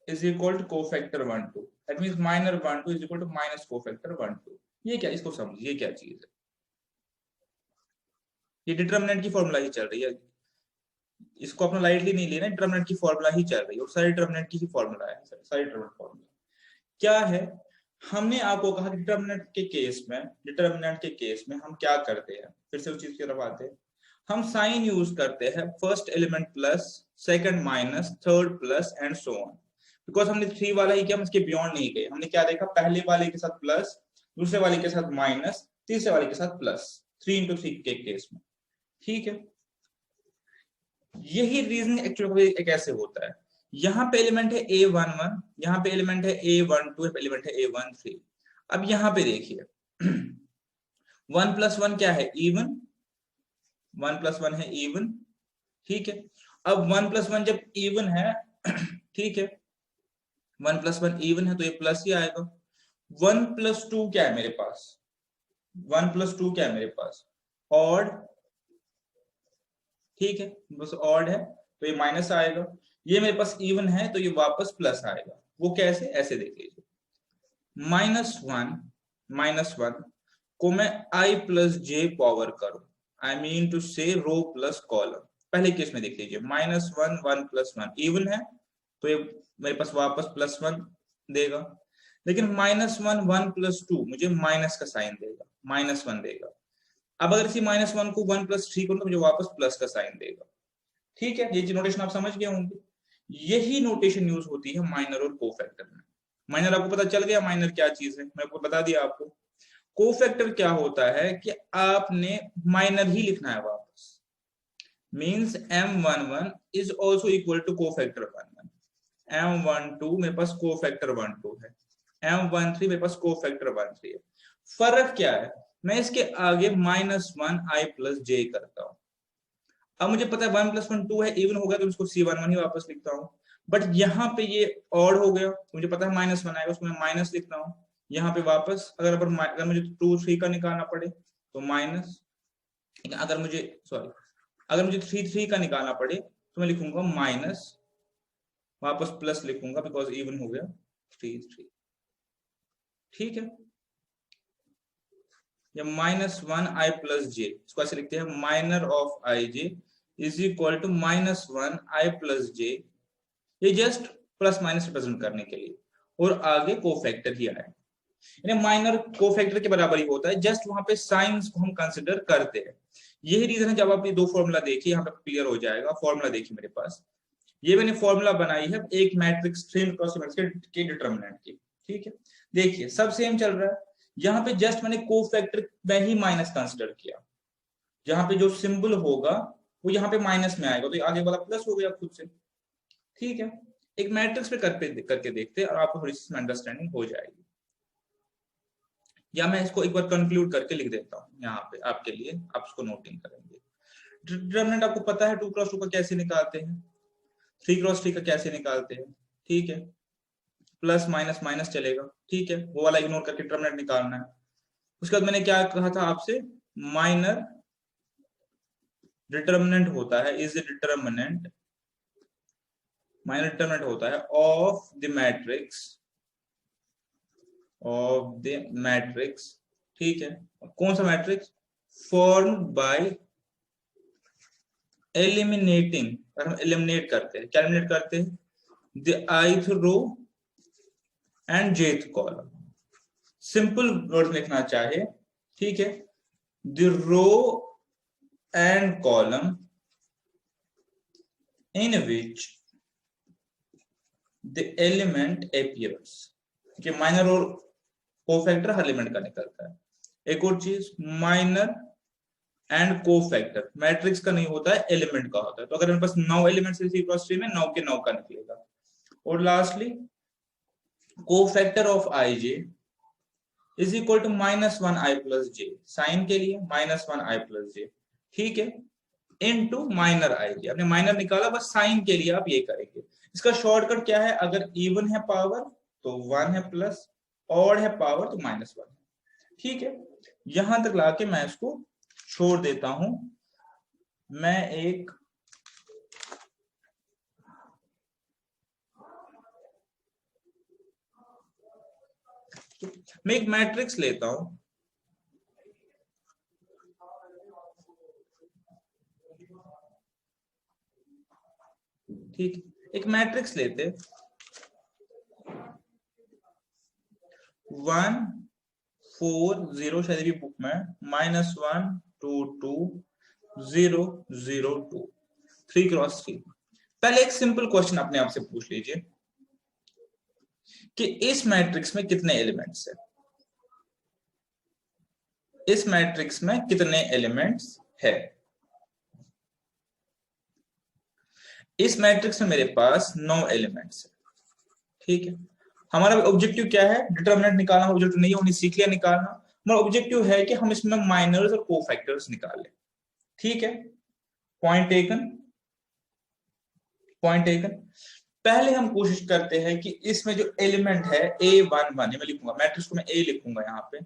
is equal to cofactor 1 2, that means minor 1 2 is equal to minus cofactor 1 2। ये क्या, इसको समझिए, ये क्या चीज है, ये डिटरमिनेंट की फॉर्मूला ही चल रही है, इसको अपना लाइटली नहीं लेना, डिटरमिनेंट की फॉर्मूला ही चल रही है, और सारी डिटरमिनेंट की ही फॉर्मूला है, सारी डिटरमिनेंट फॉर्मूला क्या है। हमने आपको कहा डिटरमिनेंट के केस में हम क्या करते हैं, फिर से उस चीज की तरफ आते हैं, हम साइन यूज करते हैं, first element plus, second minus, third plus and so on. Because हमने 3 वाला ही किया, हम इसके बियॉन्ड नहीं गए। हमने क्या देखा, पहले वाले के साथ प्लस, दूसरे वाले के साथ माइनस, तीसरे वाले के साथ प्लस, 3 into 3 के केस में, ठीक है। यही रीजनिंग एक्चुअली कैसे होता है, यहाँ पे एलिमेंट है A11, यहाँ पे एलिमेंट है A12, एलिमेंट है A13। अब यहाँ पे देखिए 1 + 1 क्या है, इवन, 1 + 1 है इवन, ठीक है। अब 1 + 1 जब इवन है ठीक है, 1 + 1 इवन है तो ये प्लस ही आएगा। 1 + 2 क्या है मेरे पास, 1 + 2 क्या है मेरे पास, ऑड, ठीक है, बस ऑड है तो ये माइनस आएगा। ये मेरे पास इवन है तो ये वापस प्लस आएगा। वो कैसे, ऐसे देख लीजिए, -1 को मैं I + j पावर करूं, आई मीन टू से रो प्लस कॉलम। पहले केस में देख लीजिए, -1 1 + 1 इवन है तो ये मेरे पास वापस +1 देगा, लेकिन -1 1 + 2 मुझे माइनस का साइन देगा, -1 देगा। अब अगर इसी -1 को 1 + 3 करूं तो मुझे वापस प्लस का साइन देगा, ठीक है। ये नोटेशन आप समझ गए होंगे। यही नोटेशन यूज होती है माइनर और कोफैक्टर में। माइनर आपको पता चल गया, माइनर क्या चीज है, मैं आपको बता दिया आपको। कोफैक्टर क्या होता है कि आपने माइनर ही लिखना है वापस, means M11 is also equal to cofactor 11, M12 मेरे पास कोफैक्टर 12 है, M13 मेरे पास कोफैक्टर 13 है। फर्क क्या है, मैं इसके आगे -1 I + j करता हूं। अब मुझे पता है 1 + 1 2 है, इवन हो गया तो इसको C11 ही वापस लिखता हूँ। बट यहाँ पे ये ऑड हो गया, मुझे पता है -1 आएगा, उसको मैं माइनस लिखता हूँ। यहाँ पे वापस अगर मुझे 2 3 का निकालना पड़े तो माइनस, अगर मुझे अगर मुझे 3 3 का निकालना पड़े तो मैं लिखूंगा माइनस, वापस प्लस लिखूंगा बिकॉज इवन हो गया 3 3, ठीक है। या -1 I + j, इसको ऐसे लिखते हैं, minor of ij is equal to -1 I + j, ये जस्ट प्लस माइनस रिप्रेजेंट करने के लिए, और आगे कोफैक्टर ही आए, यानी माइनर कोफैक्टर के बराबर ही होता है, जस्ट वहां पे साइंस को हम कंसिडर करते हैं। यही रीजन है, जब आपने 2 फॉर्मूला देखिए यहाँ पे क्लियर हो जाएगा। फॉर्मूला देखिए मेरे पास, ये मैंने फॉर्मूला बनाई है एक मैट्रिक्स 3 क्रॉस मैट्रिक्स के डिटरमिनेंट की, ठीक है। देखिए सब सेम चल रहा है, यहाँ पे जस्ट मैंने कोफैक्टर में ही माइनस कंसिडर किया, जहां पे जो सिंबल होगा वो यहाँ पे माइनस में आएगा तो आगे वाला प्लस हो गया खुद से, ठीक है। एक मैट्रिक्स पे करके देखते हैं और आपको थोड़ी सी अंडरस्टैंडिंग हो जाएगी। या मैं इसको एक बार कंक्लूड करके लिख देता हूँ यहाँ पे आपके लिए, आप इसको नोटिंग करेंगे। डिटरमिनेंट आपको पता है 2 क्रॉस 2 का कैसे निकालते हैं, 3 क्रॉस 3 का कैसे निकालते हैं, ठीक है। प्लस माइनस माइनस चलेगा, ठीक है, वो वाला इग्नोर करके डिटरमिनेंट निकालना है। उसके बाद मैंने क्या कहा था आपसे, माइनर डिटरमिनेंट होता है, इज डिटरमिनेंट, माइनर डिटरमिनेंट होता है ऑफ द मैट्रिक्स, ठीक है। कौन सा मैट्रिक्स, फॉर्म बाय एलिमिनेटिंग, हम एलिमिनेट करते हैं, क्या एलिमिनेट करते हैं, the ith row and jth column. Simple word लिखना चाहे, ठीक है, the row and column in which the element appears, कि माइनर और कोफैक्टर हर एलिमेंट का निकलता है। एक और चीज, माइनर एंड कोफैक्टर। मैट्रिक्स का नहीं होता है, एलिमेंट का होता है। तो अगर मेरे पास 9 एलिमेंट्स है C++ में, 9 के 9 का निकलेगा। और lastly cofactor of ij is equal to -1i plus j, sign के लिए -1i प्लस j, ठीक है, इनटू माइनर ij। आपने माइनर निकाला, बस साइन के लिए आप ये करेंगे। इसका शॉर्टकट क्या है, अगर इवन है पावर तो 1 है प्लस, ऑड है पावर तो -1, ठीक है। यहां तक लाके मैं इसको छोड़ देता हूं। मैं एक मैट्रिक्स लेता हूं, ठीक, एक मैट्रिक्स लेते 1 4 0, शायद भी बुक में -1 2 2 0 0 2 3 क्रॉस 3। पहले एक सिंपल क्वेश्चन अपने आप से पूछ लीजिए कि इस मैट्रिक्स में कितने एलिमेंट्स है, इस मैट्रिक्स में कितने एलिमेंट्स है। इस मैट्रिक्स में मेरे पास 9 एलिमेंट्स है, ठीक है। हमारा ऑब्जेक्टिव क्या है, डिटरमिनेंट निकालना। ऑब्जेक्टिव नहीं होनी सीख लिया निकालना। हमारा ऑब्जेक्टिव है कि हम इसमें माइनर्स और कोफैक्टर्स निकाल लें, ठीक है। Point taken, point taken. पहले हम कोशिश करते हैं कि इसमें जो एलिमेंट है A11, मैं लिखूंगा मैट्रिक्स को, मैं A लिखूंगा, यहाँ पे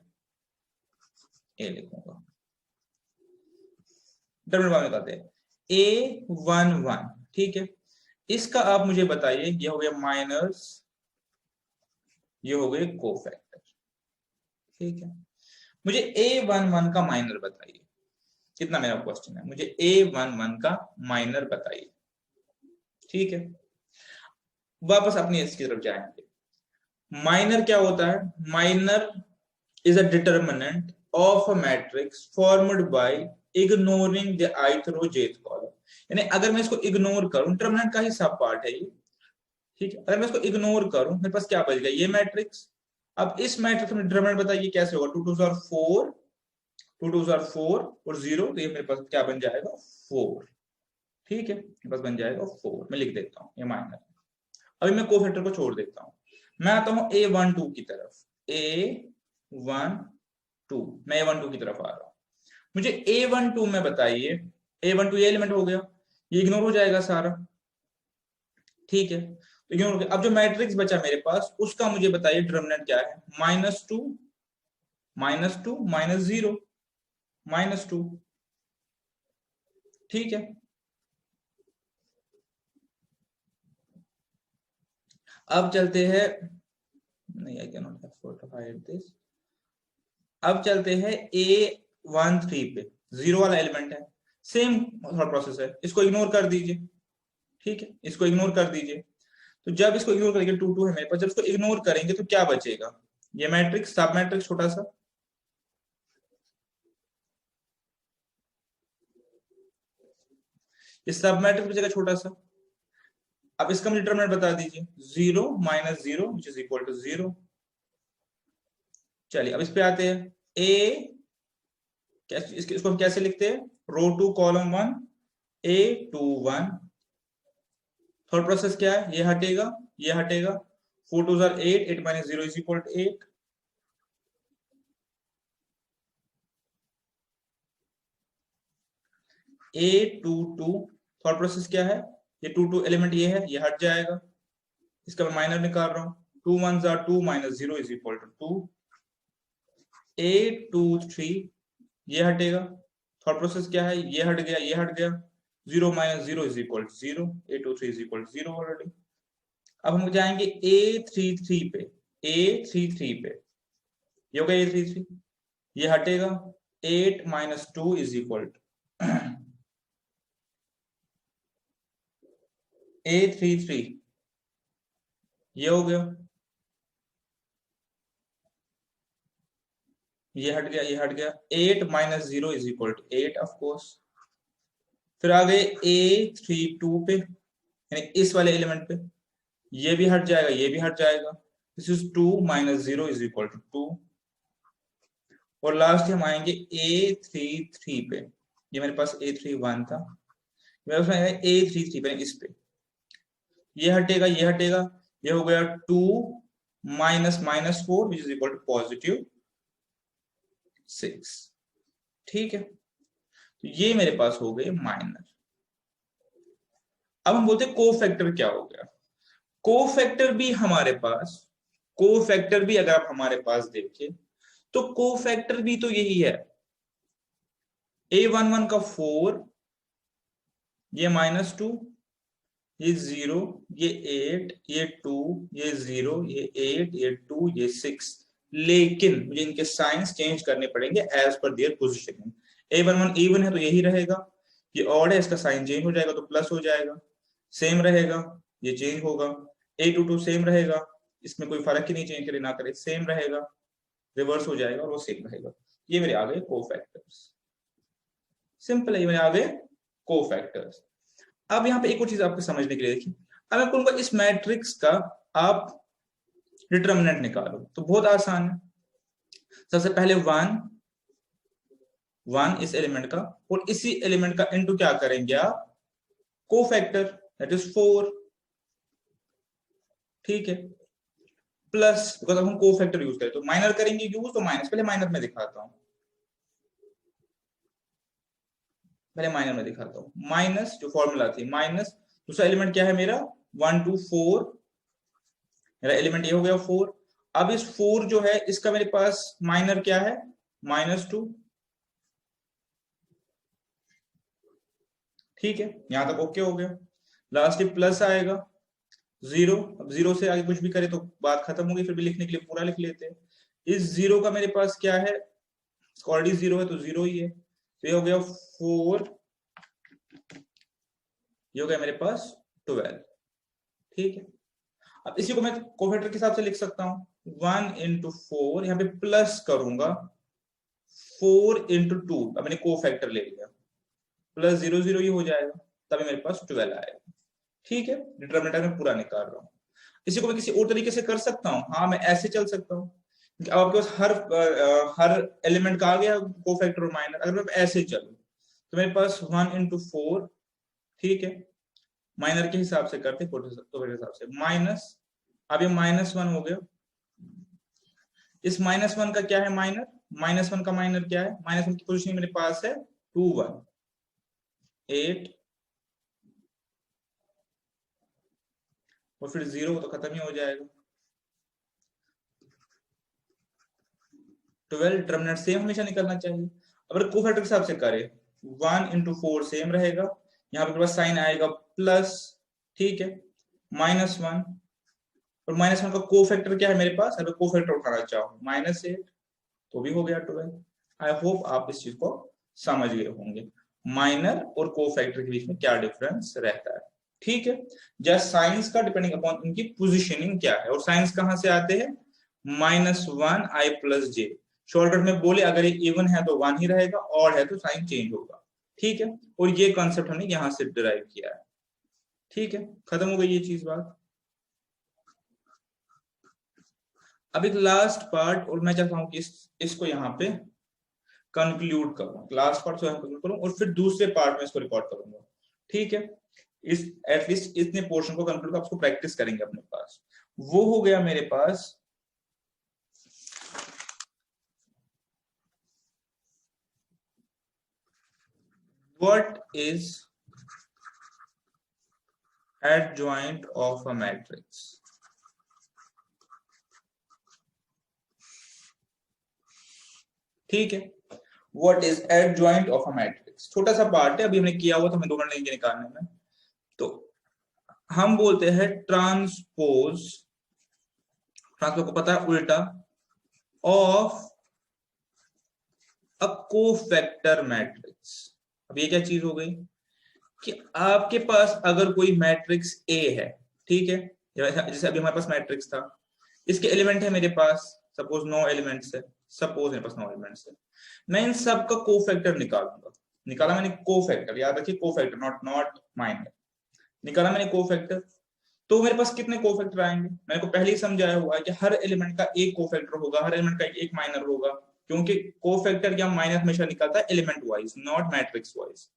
A लिखूंगा, डिटरमिनेंट निकालते हैं A11, ठीक है। इसका आप मुझे बताइए, ये हो गया माइनर्स, ये हो गए कोफैक्टर, ठीक है। मुझे A11 का माइनर बताइए, कितना मेरा क्वेश्चन है, मुझे A11 का माइनर बताइए, ठीक है। वापस अपनी इसकी तरफ जाएंगे। माइनर क्या होता है, minor is a determinant of a matrix formed by ignoring the ith row jth column. यानी अगर मैं इसको इग्नोर करूं, डिटरमिनेंट का ही सब पार्ट है ये, ठीक है। अगर मैं इसको इग्नोर करूं, मेरे पास क्या बच गया, ये मैट्रिक्स। अब इस मैट्रिक्स में डिटरमिनेंट बताइए कैसे होगा, 2 2 आर 4, 2 2 आर 4 और 0, तो ये मेरे पास क्या बन जाएगा, 4, ठीक है। मेरे पास बन जाएगा 4, मैं लिख देता हूँ ये माइनर। अभी मैं कोफैक्टर को छोड़ देता हूँ, मैं आता हूँ A12 की तरफ, A12, मैं A12 की तरफ आ रहा हूँ। मुझे A12 में बताइए, A12 ये एलिमेंट हो गया, ये इग्नोर हो जाएगा सारा, ठीक है। तो इग्नोर हो गया। अब जो मैट्रिक्स बचा मेरे पास, उसका मुझे बताइए डिटरमिनेंट क्या है, -2 -2 -0 -2, ठीक है। अब चलते हैं, नहीं, I can not afford to hide this. अब चलते हैं A13 पे, 0 वाला एलिमेंट है, सेम थॉट प्रोसेस है, इसको इग्नोर कर दीजिए, ठीक है, इसको इग्नोर कर दीजिए। तो जब इसको इग्नोर करेंगे, 2 2 है मेरे पास, जब इसको इग्नोर करेंगे तो क्या बचेगा, ये मैट्रिक्स, सब मैट्रिक्स छोटा सा, इस सब मैट्रिक्स बचेगा छोटा सा। अब इसका मुझे डिटरमिनेंट बता दीजिए, 0 -0 विच इज इक्वल टू 0। चलिए अब इस पे आते हैं, ए इसको हम कैसे लिखते हैं, रो 2 कॉलम 1, A21। थर्ड प्रोसेस क्या है, ये हटेगा, ये हटेगा, 4 2 are 8, 8 - 0 is equal to 8। A22 third process क्या है, ये 2 2 एलिमेंट ये है, ये हट जाएगा, इसका मैं माइनर निकाल रहा हूं, 2 1 are 2 - 0 is equal to 2। A23 ये हटेगा, थर्ड प्रोसेस क्या है, ये हट गया, ये हट गया, 0 - 0 is equal to 0, A23 is equal to 0 already. अब हम जाएंगे A33 पे, A33 पे, ये हो गया A33, ये हटेगा, 8 - 2 इज इक्वल टू A33, ये हो गया, ये हट गया, ये हट गया, 8 - 0 is equal to 8 of course. फिर आ गए A32 पे, यानी इस वाले एलिमेंट पे, ये भी हट जाएगा, ये भी हट जाएगा, this is 2 - 0 is equal to 2। और लास्ट हम आएंगे A33 पे, ये मेरे पास A31 था, मेरे पास A33 पे, इस पे ये हटेगा, ये हटेगा, ये हो गया 2 minus minus 4 which is equal to positive 6। ठीक है, तो ये मेरे पास हो गए माइनर। अब हम बोलते हैं कोफैक्टर क्या हो गया। कोफैक्टर भी हमारे पास, कोफैक्टर भी अगर आप हमारे पास देखें तो कोफैक्टर भी तो यही है, A11 का 4, ये -2, ये 0, ये 8, ये 2, ये 0, ये 8, ये 2, ये 6। लेकिन मुझे इनके साइंस चेंज करने पड़ेंगे as per there positioning. A11 even है तो यही रहेगा, ये ऑड है इसका साइन चेंज हो जाएगा तो प्लस हो जाएगा, सेम रहेगा, ये चेंज होगा। A22 सेम रहेगा, इसमें कोई फर्क ही नहीं, चेंज करे ना करे सेम रहेगा, रिवर्स हो जाएगा और वो सेम रहेगा। ये मेरे आ गए कोफैक्टर्स, सिंपल है, ये मेरे आ गए कोफैक्टर्स। अब यहाँ पे एक और चीज आपको समझने के लिए देखिए, अब मैं कहूंगा इस मैट्रिक्स का आप डिटरमिनेंट निकालो तो बहुत आसान है। सबसे पहले 1 इस एलिमेंट का, और इसी एलिमेंट का इनटू क्या करेंगे आप, कोफैक्टर, दैट इज 4। ठीक है, प्लस, बिकॉज हम कोफैक्टर यूज करें तो माइनर करेंगे यूज, तो माइनस, पहले माइनर में दिखाता हूं, माइनस जो फॉर्मूला थी माइनस, दूसरा एलिमेंट क्या है मेरा 1 2 4, मेरा एलिमेंट ये हो गया 4। अब इस 4 जो है इसका मेरे पास माइनर क्या है -2। ठीक है, यहां तक ओके हो गया। लास्ट में प्लस आएगा 0, अब 0 से आगे कुछ भी करे तो बात खत्म होगी, फिर भी लिखने के लिए पूरा लिख लेते हैं। इस 0 का मेरे पास क्या है, ऑलरेडी 0 है तो 0 ही है, तो ये हो गया 4, ये हो गया मेरे पास 12। ठीक है, अब इसी को मैं कोफैक्टर के हिसाब से लिख सकता हूं, 1 × 4, यहाँ पे प्लस करूंगा 4 × 2, अब मैंने कोफैक्टर ले लिया, प्लस 0 0 ही हो जाएगा, तभी मेरे पास 12 आएगा। ठीक है, डिटरमिनेंट में पूरा निकाल रहा हूँ। इसी को मैं किसी और तरीके से कर सकता हूँ, हाँ मैं ऐसे चल सकता हूँ, अब आपके पास हर एलिमेंट का आ गया कोफैक्टर और माइनर। अगर मैं ऐसे चलूं तो मेरे पास 1 × 4, ठीक है, माइनर के हिसाब से करते तो मेरे हिसाब से माइनस, अब ये -1 हो गया, इस -1 का क्या है माइनर, -1 का माइनर क्या है, -1 की पोजीशन मेरे पास है 2 1 8, और फिर 0 तो खत्म ही हो जाएगा, 12 डिटरमिनेंट सेम हमेशा निकलना चाहिए। अगर कोफैक्टर के हिसाब से करें 1 × 4 सेम रहेगा, यहाँ पे पास साइन आएगा प्लस, ठीक है, -1, और -1 का कोफैक्टर क्या है मेरे पास, अगर कोफैक्टर उठाना चाहो -8, तो भी हो गया 12। आई होप आप इस चीज को समझ गए होंगे, माइनर और कोफैक्टर के बीच में क्या डिफरेंस रहता है। ठीक है, जस्ट साइंस का डिपेंडिंग अपॉन इनकी पोजीशनिंग क्या है, और साइंस कहां से आते हैं, -1 i + j। शॉर्टकट में बोले अगर ये इवन है तो 1 ही रहेगा, ऑड है तो साइन चेंज होगा। ठीक है, और ये कॉन्सेप्ट हमने यहां से डिराइव किया है। ठीक है, खत्म हो गई ये चीज बात। अब एक लास्ट पार्ट, और मैं चाहता हूं कि इसको यहाँ पे कंक्लूड करूं, लास्ट पार्ट से कंक्लूड करूं और फिर दूसरे पार्ट में इसको रिकॉर्ड करूंगा। ठीक है, इस एटलीस्ट इतने पोर्शन को कंक्लूड कर, उसको प्रैक्टिस करेंगे अपने पास। वो हो गया मेरे पास what is adjoint of a matrix। ठीक है, what is adjoint of a matrix, छोटा सा पार्ट है, अभी हमने किया हुआ तो हमें 2 मिनट लेंगे निकालने में। तो हम बोलते हैं ट्रांसपोज को पता है उल्टा ऑफ अ कोफैक्टर मैट्रिक्स। अब ये क्या चीज हो गई कि आपके पास अगर कोई मैट्रिक्स ए है, ठीक है, जैसे अभी हमारे पास मैट्रिक्स था, इसके एलिमेंट है मेरे पास, सपोज 9 एलिमेंट्स है, सपोज मेरे पास 9 एलिमेंट्स है, मैं इन सब का कोफैक्टर निकालूंगा। निकाला मैंने कोफैक्टर, याद रखिए कोफैक्टर, नॉट माइनर। निकाला मैंने कोफैक्टर, तो मेरे पास कितने कोफैक्टर आएंगे, मैंने को पहले ही समझाया हुआ है कि हर एलिमेंट का एक कोफैक्टर होगा, हर एलिमेंट का एक माइनर होगा। क्योंकि कोफैक्टर क्या माइनस हमेशा निकलता है element wise, not matrix wise.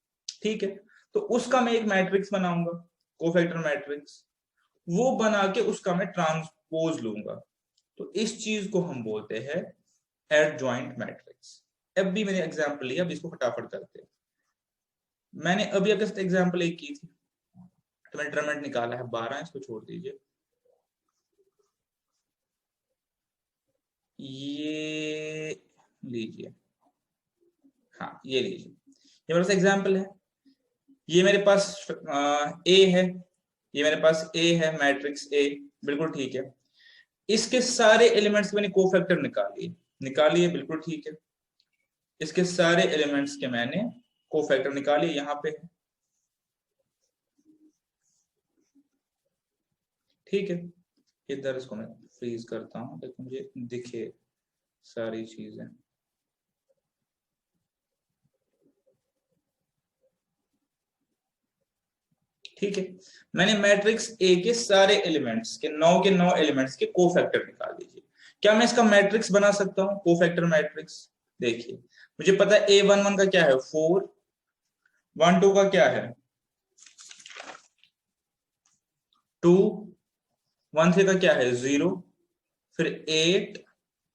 ठीक है, तो उसका मैं एक मैट्रिक्स बनाऊंगा, कोफैक्टर मैट्रिक्स, वो बना के उसका मैं ट्रांसपोज लूंगा। तो इस चीज को हम बोलते हैं एडजॉइंट मैट्रिक्स। अब भी मैंने एग्जांपल लिया, अब इसको फटाफट करते हैं। मैंने अभी आपके साथ एग्जांपल एक की थी, तो मैंने डिटरमिनेंट निकाला है 12, इसको छोड़ दीजिए। ये लीजिए, हाँ ये लीजिए, ये मेरे पास एग्जांपल है। ये मेरे पास ए है, ये मेरे पास ए है, मैट्रिक्स ए, बिल्कुल ठीक है। इसके सारे एलिमेंट्स मैंने कोफैक्टर निकालिए, बिल्कुल ठीक है। इसके सारे एलिमेंट्स के मैंने कोफैक्टर निकालिए, यहाँ पे है, ठीक है। इधर इसको मैं फ्रीज करता हूँ ताकि मुझे दिखे सारी चीजें। ठीक है, मैंने मैट्रिक्स ए के सारे एलिमेंट्स के 9 एलिमेंट्स के कोफैक्टर निकाल दीजिए। क्या मैं इसका मैट्रिक्स बना सकता हूँ, कोफैक्टर मैट्रिक्स? देखिए, मुझे पता है A11 का क्या है 4, 12 का क्या है 2, 13 का क्या है 0, फिर 8,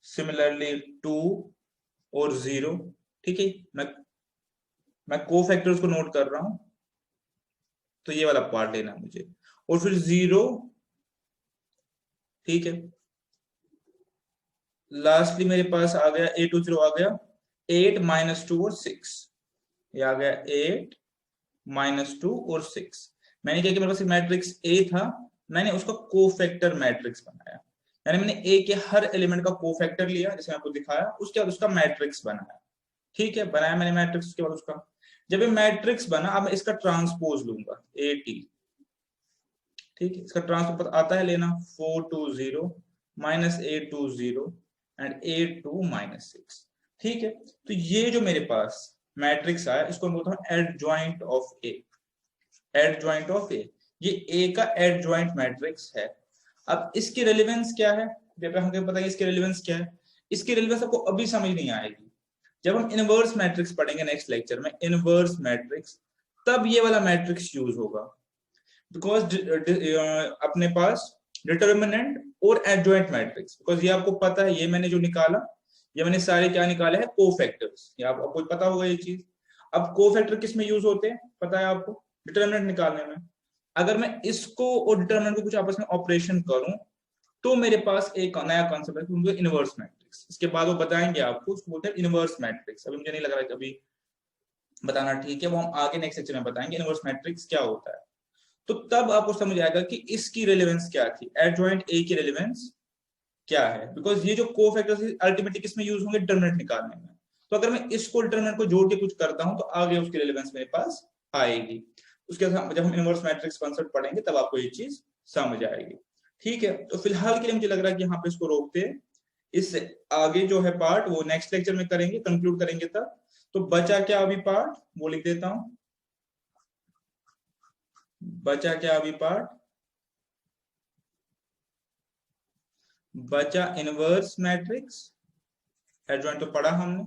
सिमिलरली 2 और 0। ठीक है, मैं कोफैक्टर्स को नोट कर रहा हूं, तो ये वाला पार्ट लेना मुझे, और फिर 0, ठीक है। लास्टली मेरे पास आ गया 820 आ गया 8 -2 और 6, ये आ गया 8 -2 और 6। मैंने क्या किया, मेरे पास एक मैट्रिक्स ए था, मैंने उसका कोफैक्टर मैट्रिक्स बनाया, यानी मैंने ए के हर एलिमेंट का कोफैक्टर लिया, जैसे आपको दिखाया, उसके बाद उसका मैट्रिक्स बनाया। ठीक है, बनाया मैंने मैट्रिक्स, उसके बाद उसका, जब ये मैट्रिक्स बना, अब मैं इसका ट्रांसपोज लूंगा AT। ठीक है, इसका ट्रांसपोज आता है लेना 420 -820 एंड 82 -6। ठीक है, तो ये जो मेरे पास मैट्रिक्स आया, इसको मैं बोलता हूँ adjoint of A. Adjoint of A, ये ए का एडजॉइंट मैट्रिक्स है। अब इसकी रेलेवेंस क्या है, जब हमको पता है इसकी रेलेवेंस क्या है, इसकी रेलेवेंस आपको अभी समझ नहीं आएगी। जब हम इनवर्स मैट्रिक्स पढ़ेंगे नेक्स्ट लेक्चर में, इनवर्स मैट्रिक्स, तब ये वाला मैट्रिक्स यूज होगा। बिकॉज अपने पास डिटर्मिनेंट और एडजॉइंट मैट्रिक्स, बिकॉज ये आपको पता है, ये मैंने जो निकाला, ये मैंने सारे क्या निकाले हैं, कोफैक्टर्स, ये आपको पता होगा ये चीज। अब कोफैक्टर किस में यूज होते हैं पता है आपको, डिटर्मिनेंट निकालने में। अगर मैं इसको और डिटर्मिनेंट को कुछ आपस में ऑपरेशन करूं, तो मेरे पास एक नया कॉन्सेप्ट है, इनवर्स मैट्रिक्स। इसके बाद वो बताएंगे आपको, उसको बोलते हैं इनवर्स मैट्रिक्स। अभी मुझे नहीं लग रहा है कभी बताना, ठीक है, वो हम आगे नेक्स्ट सेक्शन में बताएंगे इनवर्स मैट्रिक्स क्या होता है। तो तब आपको समझ आएगा कि इसकी रेलेवेंस क्या थी, एडजॉइंट ए की रेलेवेंस क्या है। बिकॉज ये जो कोफैक्टर्स अल्टीमेटली किसमें यूज होंगे, डिटर्मिनेंट निकालने में। तो अगर मैं इसको डिटर्मिनेंट को जोड़ के कुछ करता हूं, तो आगे उसकी रेलेवेंस मेरे पास आएगी। उसके बाद जब हम इनवर्स मैट्रिक्स कॉन्सेप्ट पढ़ेंगे, तब आपको ये चीज समझ आएगी। ठीक है, तो फिलहाल के लिए मुझे लग रहा है कि यहाँ पे इसको रोकते हैं, इससे आगे जो है पार्ट वो नेक्स्ट लेक्चर में करेंगे, कंक्लूड करेंगे तब। तो बचा क्या अभी पार्ट, वो लिख देता हूं। बचा क्या अभी पार्ट, बचा इनवर्स मैट्रिक्स। एडजॉइंट तो पढ़ा हमने,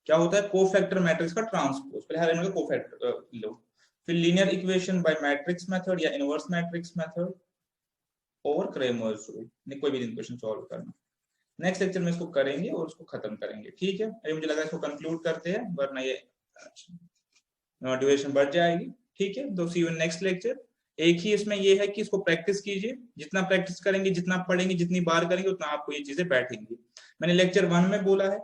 क्या होता है कोफैक्टर मैट्रिक्स का ट्रांसपोज, पहले हर एलिमेंट का कोफैक्टर लो, फिर linear equation by matrix method या इनवर्स मैट्रिक्स मेथड, और क्रेमर्स रूल, कोई भी इक्वेशन सॉल्व करना। नेक्स्ट लेक्चर में इसको करेंगे और उसको खत्म करेंगे। ठीक है, अभी मुझे लगा इसको कंक्लूड करते हैं, वरना ये ड्यूरेशन बढ़ जाएगी। ठीक है, तो सी यू इन नेक्स्ट लेक्चर। एक ही इसमें ये है कि इसको प्रैक्टिस कीजिए, जितना प्रैक्टिस करेंगे, जितना पढ़ेंगे, जितनी बार करेंगे, उतना आपको ये चीजें बैठेंगी। मैंने लेक्चर 1 में बोला है,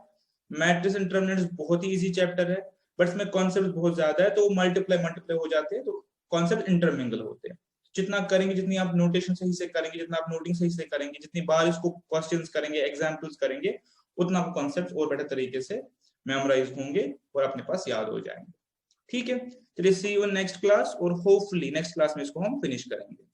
मैट्रिक्स एंड डिटरमिनेंट्स बहुत ही इजी चैप्टर है, बट इसमें कॉन्सेप्ट बहुत ज्यादा है, तो मल्टीप्लाई हो जाते हैं, तो कॉन्सेप्ट इंटरमिंगल होते हैं। जितना करेंगे, जितनी आप नोटेशन सही से करेंगे, जितना आप नोटिंग सही से करेंगे, जितनी बार इसको क्वेश्चंस करेंगे, एग्जांपल्स करेंगे, उतना आपको कॉन्सेप्ट और बेटर तरीके से मेमोराइज होंगे और अपने पास याद हो जाएंगे। ठीक है, चलिए सी यू इन नेक्स्ट क्लास, और होपफुली नेक्स्ट क्लास में इसको हम फिनिश करेंगे।